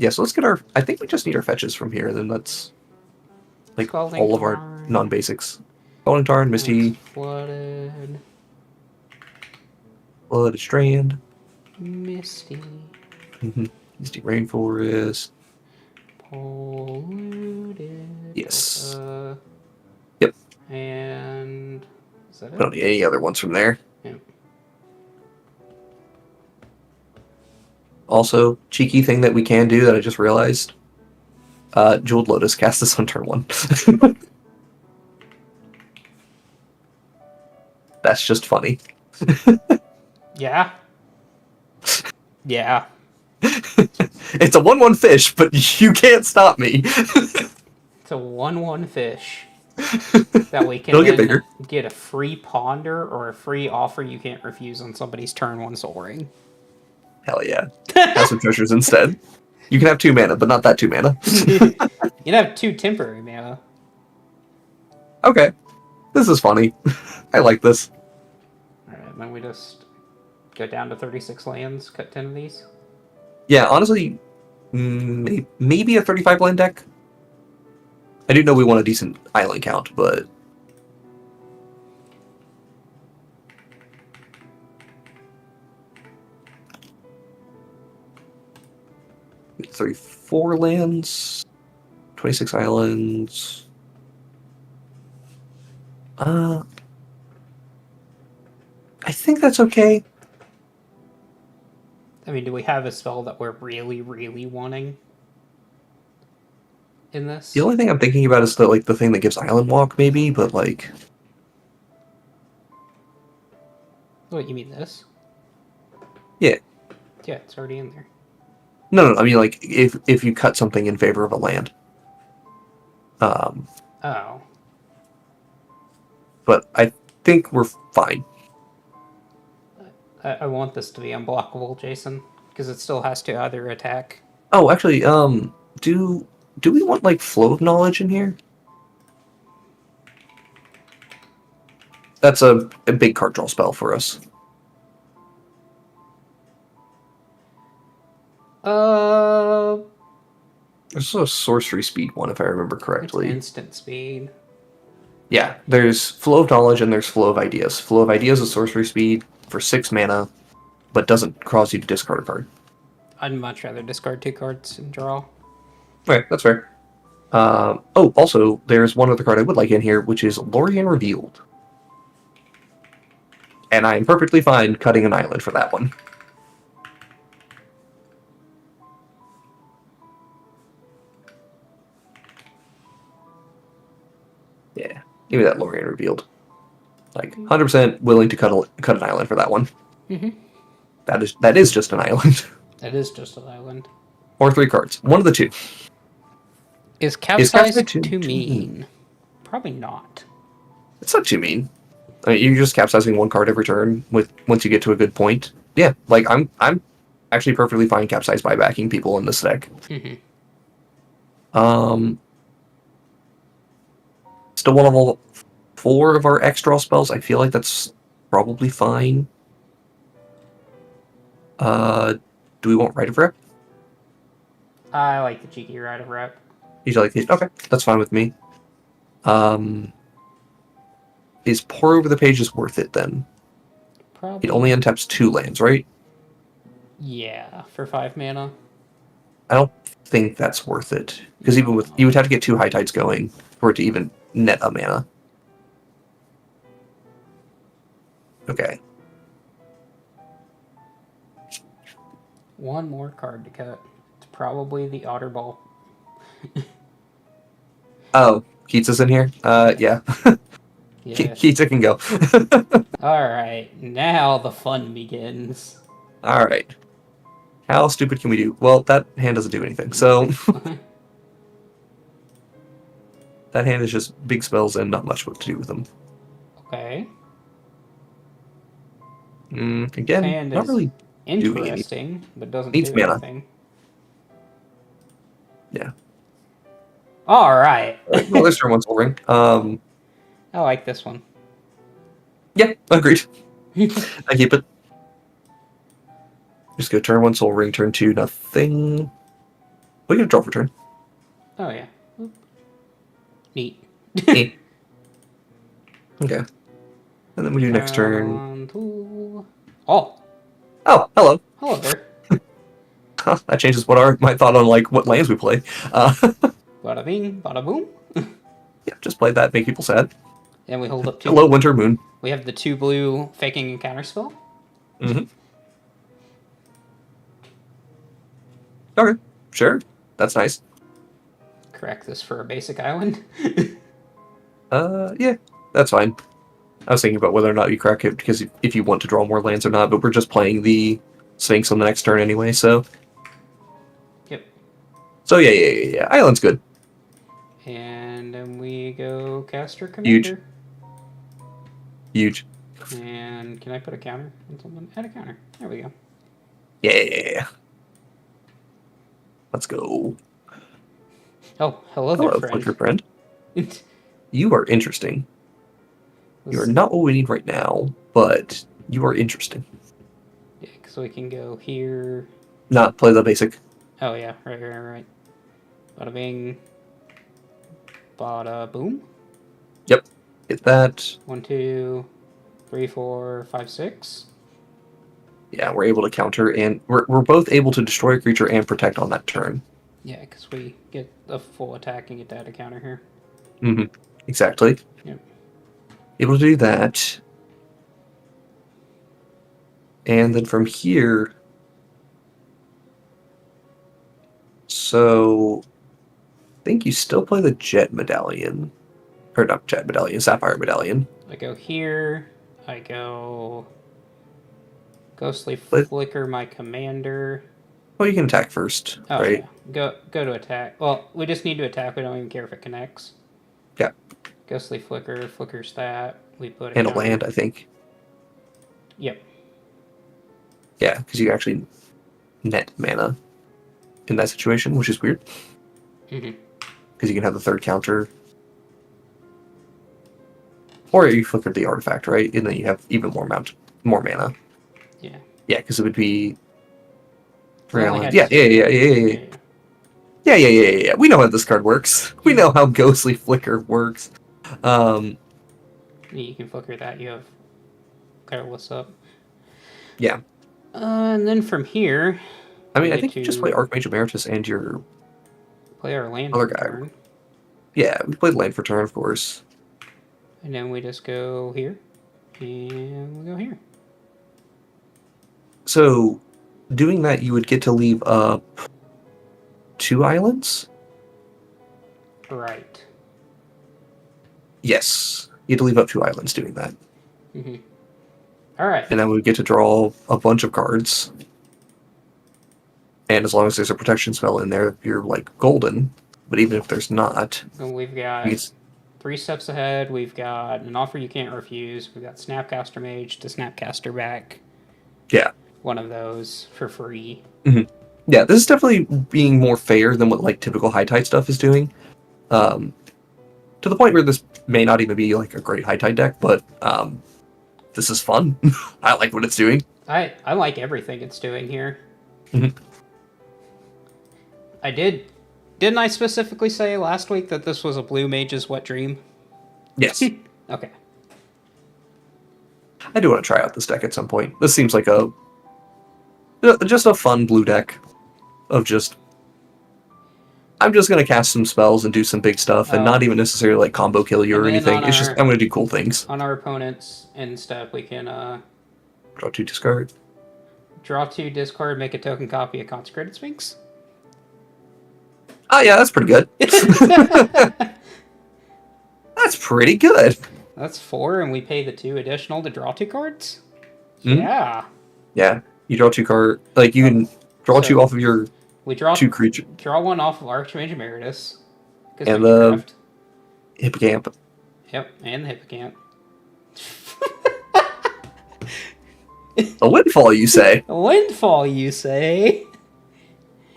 so let's get our... I think we just need our fetches from here, then that's... Like, Scalding all of our Tarn. non-basics. Scalding Tarn, Misty... Flooded. Blooded Strand. Misty. Misty Rainforest. Polluted. Yes. Yep. And... Is that I it? don't need any other ones from there. Yeah. Also, cheeky thing that we can do that I just realized. Jeweled Lotus, cast this on turn 1. That's just funny. Yeah. Yeah. It's a 1/1 fish, but you can't stop me. It's a 1/1 fish. That we can It'll get then bigger. get a free ponder or a free offer you can't refuse on somebody's turn 1 Soul Ring. Hell yeah. Have some treasures instead. You can have 2 mana, but not that 2 mana. You can have 2 temporary mana. Okay. This is funny. I like this. Alright, then we just go down to 36 lands, cut 10 of these. Yeah, honestly, maybe a 35 land deck. I do know we want a decent island count, but... $34 lands, 26 islands. I think that's okay. I mean, do we have a spell that we're really, really wanting in this? The only thing I'm thinking about is the thing that gives Island Walk, maybe, but like... What, you mean this? Yeah. Yeah, it's already in there. No, I mean, like, if you cut something in favor of a land. Oh. But I think we're fine. I want this to be unblockable, Jason, because it still has to either attack. Oh, actually, do we want, like, Flow of Knowledge in here? That's a big card draw spell for us. There's a sorcery speed one, if I remember correctly. It's instant speed. Yeah, there's Flow of Knowledge and there's Flow of Ideas. Flow of Ideas is sorcery speed for 6 mana, but doesn't cause you to discard a card. I'd much rather discard 2 cards and draw. Okay, that's fair. Oh, also, there's one other card I would like in here, which is Lorien Revealed. And I'm perfectly fine cutting an island for that one. Yeah, give me that Lorien Revealed. Like, 100% willing to cut an island for that one. Mm-hmm. That is just an island. That is just an island. Or 3 cards. One of the 2. Is capsize too mean? Probably not. It's not too mean. I mean, you're just capsizing 1 card every turn once you get to a good point. Yeah, like I'm actually perfectly fine capsize by backing people in this deck. Mm-hmm. Still one of all 4 of our X draw spells. I feel like that's probably fine. Do we want Rite of Rep? I like the cheeky Rite of Rep. You like these? Okay, that's fine with me. Is Pour Over the Pages worth it then? Probably. It only untaps 2 lands, right? Yeah, for 5 mana. I don't think that's worth it. Because even with you would have to get 2 High Tides going for it to even net a mana. Okay. 1 more card to cut. It's probably the Otterball. Oh, Keats is in here? Yeah. Yeah. Keats can go. Alright, now the fun begins. Alright. How stupid can we do? Well, that hand doesn't do anything, so... that hand is just big spells and not much what to do with them. Okay. Again, Hand not is really interesting, but doesn't Needs do mana. anything. Yeah. Alright. Well, there's turn 1 Soul Ring. I like this one. Yeah, agreed. I keep it. Just go turn 1 Soul Ring, turn 2 nothing. We can draw for turn. Oh, yeah. Neat. Neat. Okay. And then we do next turn. Oh, Oh, hello. hello there. That changes my thought on like what lands we play. Bada bing, bada boom. Yeah, just play that, make people sad. And we hold up 2. Hello, Winter Moon. We have the 2 blue faking and counter spell. Mm-hmm. Okay, sure. That's nice. Correct this for a basic island. Yeah, that's fine. I was thinking about whether or not you crack it, because if you want to draw more lands or not, but we're just playing the Sphinx on the next turn anyway, so... Yep. So yeah. Island's good. And then we go Caster Commander. Huge. And can I put a counter on something? Add a counter. There we go. Yeah. Let's go. Oh, hello there, Flicker friend. You are interesting. You are not what we need right now, but you are interesting. Yeah, because we can go here. Not play the basic. Oh, yeah. Right. Bada bing. Bada boom. Yep. Hit that. 1, 2, 3, 4, 5, 6. Yeah, we're able to counter, and we're both able to destroy a creature and protect on that turn. Yeah, because we get a full attack and get to add a counter here. Mm-hmm. Exactly. Yep. Able to do that. And then from here... So... I think you still play the Jet Medallion. Or not Jet Medallion, Sapphire Medallion. I go here. I go... Ghostly Flicker my commander. Well, you can attack first, right? Yeah. Go to attack. Well, we just need to attack. We don't even care if it connects. Yeah. Ghostly Flicker, flickers that. We put And a land, I think. Yep. Yeah, because you actually net mana in that situation, which is weird. Mm-hmm. Because you can have the third counter. Or you flicker the artifact, right? And then you have even more mana. Yeah. Yeah, because it would be... Yeah. Yeah. We know how this card works. We know how Ghostly Flicker works. You can flicker that. You have Careless up. Yeah. And then from here... I mean, I think you just play Archmage Emeritus and your... Play our land other for guy. turn. Yeah, we played land for turn, of course. And then we just go here. And we go here. So, doing that, you would get to leave up 2 islands? Right. Yes. You had to leave up 2 islands doing that. Mm-hmm. Alright. And then we would get to draw a bunch of cards. And as long as there's a protection spell in there, you're, like, golden. But even if there's not... And we've got 3 steps ahead. We've got an offer you can't refuse. We've got Snapcaster Mage to Snapcaster back. Yeah. One of those for free. Mm-hmm. Yeah, this is definitely being more fair than what, like, typical high tide stuff is doing. To the point where this may not even be, like, a great high tide deck, but this is fun. I like what it's doing. I like everything it's doing here. Mm-hmm. Didn't I specifically say last week that this was a Blue Mage's wet dream? Yes. Okay. I do want to try out this deck at some point. This seems like just a fun blue deck of just... I'm just going to cast some spells and do some big stuff and not even necessarily like combo kill you or anything. It's just, I'm going to do cool things. On our opponents and stuff, we can... Draw 2, discard. Draw 2, discard, make a token copy of Consecrated Sphinx. Oh yeah, that's pretty good. That's pretty good. That's 4, and we pay the 2 additional to draw 2 cards? Mm-hmm. Yeah. Yeah, you draw 2 cards. Like, you can draw 2 off of your 2 creatures. Draw 1 off of Archmage Emeritus. And the Hippocamp. Yep, and the Hippocamp. A windfall, you say? A windfall, you say?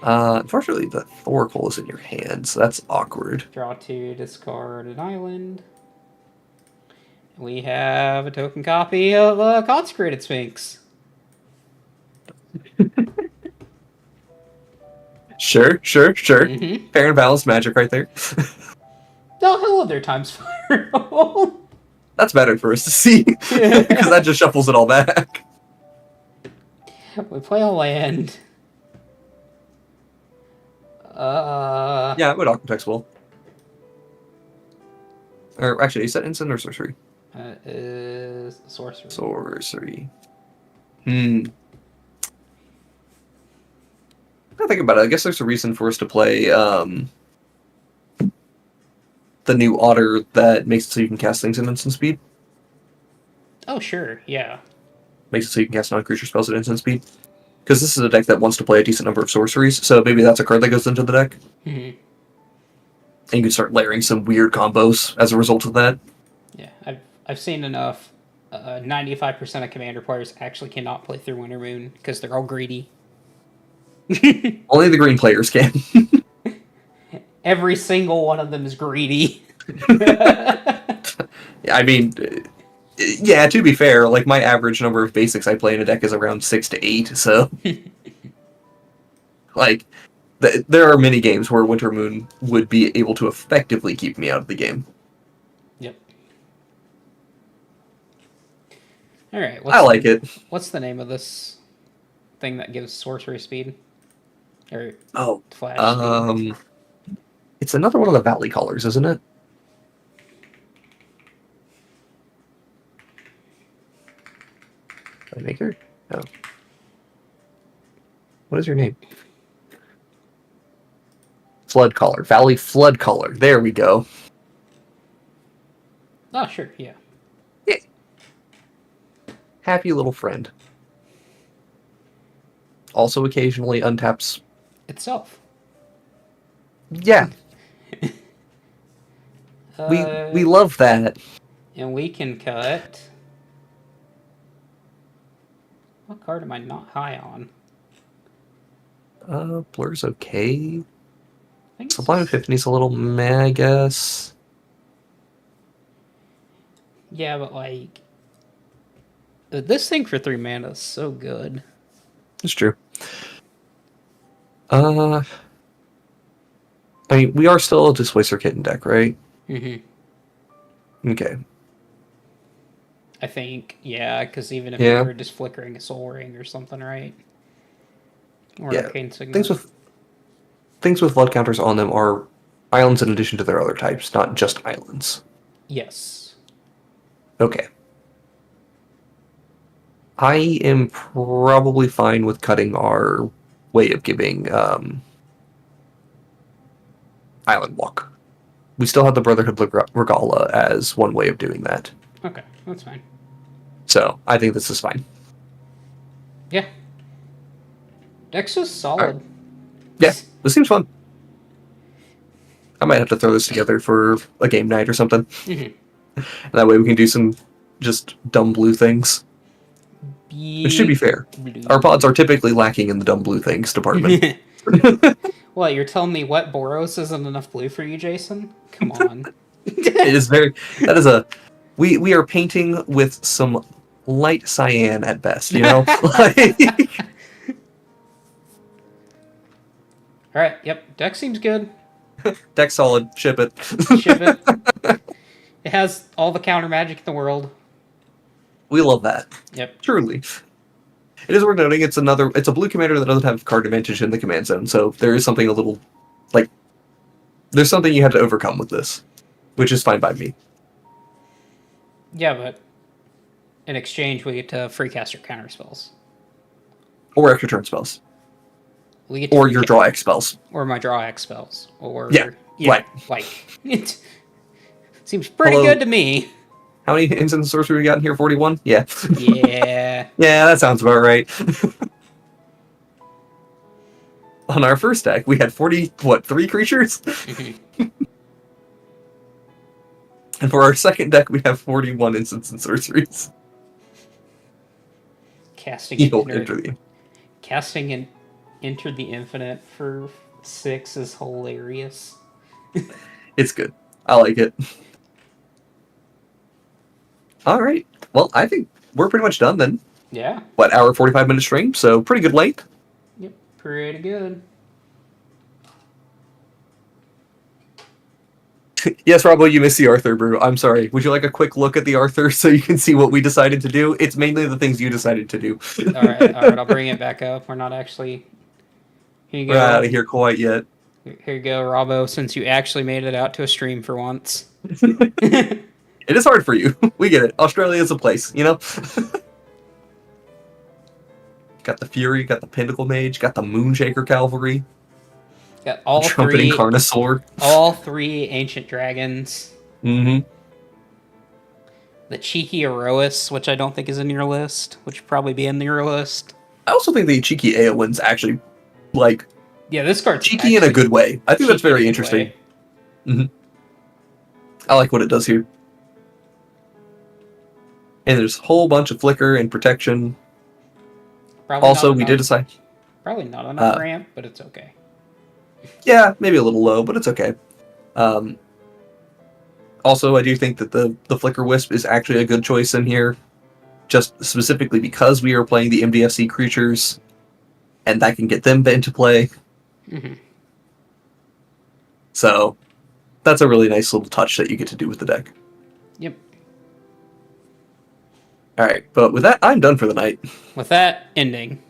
Unfortunately, the Thoracle is in your hand, so that's awkward. Draw 2, discard an island. We have a token copy of Consecrated Sphinx. Sure. Mm-hmm. Fair and balanced magic right there. Oh, hello there, Times Fire. That's better for us to see, because that just shuffles it all back. We play a land. Yeah, it would Architect's Will. Or actually, is that instant or sorcery? Is sorcery. Sorcery. I think about it. I guess there's a reason for us to play the new Otter that makes it so you can cast things in instant speed. Oh, sure, yeah. Makes it so you can cast non-creature spells at instant speed. Because this is a deck that wants to play a decent number of sorceries, so maybe that's a card that goes into the deck. Mm-hmm. And you can start layering some weird combos as a result of that. Yeah, I've seen enough. 95% of Commander players actually cannot play through Wintermoon because they're all greedy. Only the green players can. Every single one of them is greedy. I mean, yeah, to be fair, like, my average number of basics I play in a deck is around 6 to 8, so... like, there are many games where Wintermoon would be able to effectively keep me out of the game. Yep. Alright, I like it. What's the name of this thing that gives sorcery speed? Or flash speed? It's another one of the Valley Colors, isn't it? Maker? No. What is your name? Flood Color. Valley Flood Color. There we go. Oh, sure, yeah. Yeah. Happy little friend. Also occasionally untaps itself. Yeah. We love that. And we can cut... What card am I not high on? Blur's okay. Sublime Epiphany's a little meh, I guess. Yeah, but like... This thing for 3 mana is so good. It's true. I mean, we are still a Displacer Kitten deck, right? Mm-hmm. Okay. I think, yeah, because even if we were just flickering a Soul Ring or something, right? Or Arcane Signet. Things with flood counters on them are islands in addition to their other types, not just islands. Yes. Okay. I am probably fine with cutting our way of giving Island Walk. We still have the Brotherhood Regala as one way of doing that. Okay, that's fine. So, I think this is fine. Yeah. Deck's just solid. Right. Yeah, this seems fun. I might have to throw this together for a game night or something. Mm-hmm. And that way we can do some just dumb blue things. Which, to be fair, our pods are typically lacking in the dumb blue things department. What, you're telling me wet Boros isn't enough blue for you, Jason? Come on. It is that is a... We are painting with some light cyan at best, you know? Alright, yep, deck seems good. Deck solid, ship it. Ship it. It has all the counter magic in the world. We love that. Yep. Truly. It is worth noting it's a blue commander that doesn't have card advantage in the command zone, so there is something a little, like, there's something you have to overcome with this, which is fine by me. Yeah, but in exchange we get to free cast your counter spells. Or extra turn spells. We get to or your draw X spells. Or my draw X spells. Or right. Like it seems pretty good to me. How many instant sorcery we got in here? 41? Yeah. Yeah. Yeah, that sounds about right. On our first deck, we had 3 creatures? And for our second deck, we have 41 instants and sorceries. Casting Enter the Infinite for 6 is hilarious. It's good. I like it. Alright. Well, I think we're pretty much done then. Yeah. Hour 45-minute stream, so pretty good length. Yep, pretty good. Yes, Robbo, you missed the Arthur brew. I'm sorry. Would you like a quick look at the Arthur so you can see what we decided to do? It's mainly the things you decided to do. Alright, I'll bring it back up. We're not actually... Here you go. We're not out of here quite yet. Here you go, Robbo, since you actually made it out to a stream for once. It is hard for you. We get it. Australia is a place, you know? Got the Fury, got the Pinnacle Mage, got the Moonshaker Cavalry. Got all Trumpeting Carnosaur. All 3 Ancient Dragons. Mm-hmm. The Cheeky Erois, which I don't think is in your list, which would probably be in your list. I also think the Cheeky Eowyn's actually, like, Yeah, this card's cheeky in a good way. I think that's very interesting. Mm-hmm. I like what it does here. And there's a whole bunch of flicker and protection. Probably also, we did decide... Probably not enough ramp, but it's okay. Yeah, maybe a little low, but it's okay. Also, I do think that the Flicker Wisp is actually a good choice in here, just specifically because we are playing the MDFC creatures, and that can get them into play. Mm-hmm. So, that's a really nice little touch that you get to do with the deck. Yep. Alright, but with that, I'm done for the night. With that, ending.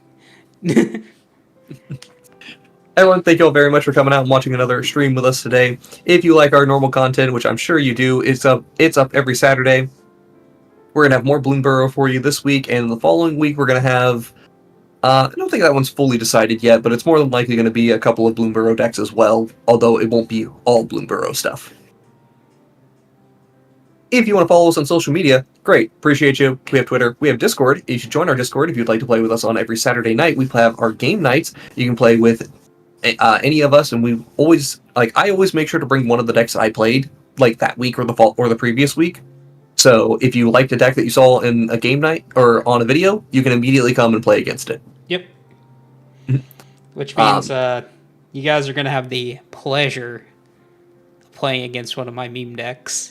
Everyone, thank you all very much for coming out and watching another stream with us today. If you like our normal content, which I'm sure you do, it's up every Saturday. We're going to have more Bloomburrow for you this week, and the following week we're going to have... I don't think that one's fully decided yet, but it's more than likely going to be a couple of Bloomburrow decks as well, although it won't be all Bloomburrow stuff. If you want to follow us on social media, great. Appreciate you. We have Twitter. We have Discord. You should join our Discord if you'd like to play with us on every Saturday night. We have our game nights. You can play with any of us, and we always... I always make sure to bring one of the decks that I played, that week or the previous week. So if you liked a deck that you saw in a game night or on a video, you can immediately come and play against it. Yep. Which means you guys are going to have the pleasure of playing against one of my meme decks.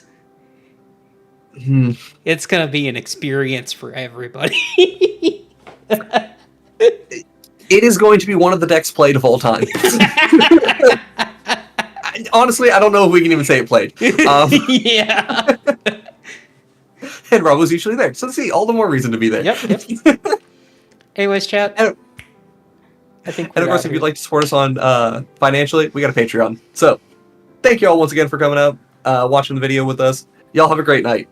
It's going to be an experience for everybody. It is going to be one of the decks played of all time. Honestly, I don't know if we can even say it played. Yeah. And Rob was usually there. So see, all the more reason to be there. Yep. Anyways, chat. And of course, if you'd like to support us on financially, we got a Patreon. So thank you all once again for coming out, watching the video with us. Y'all have a great night.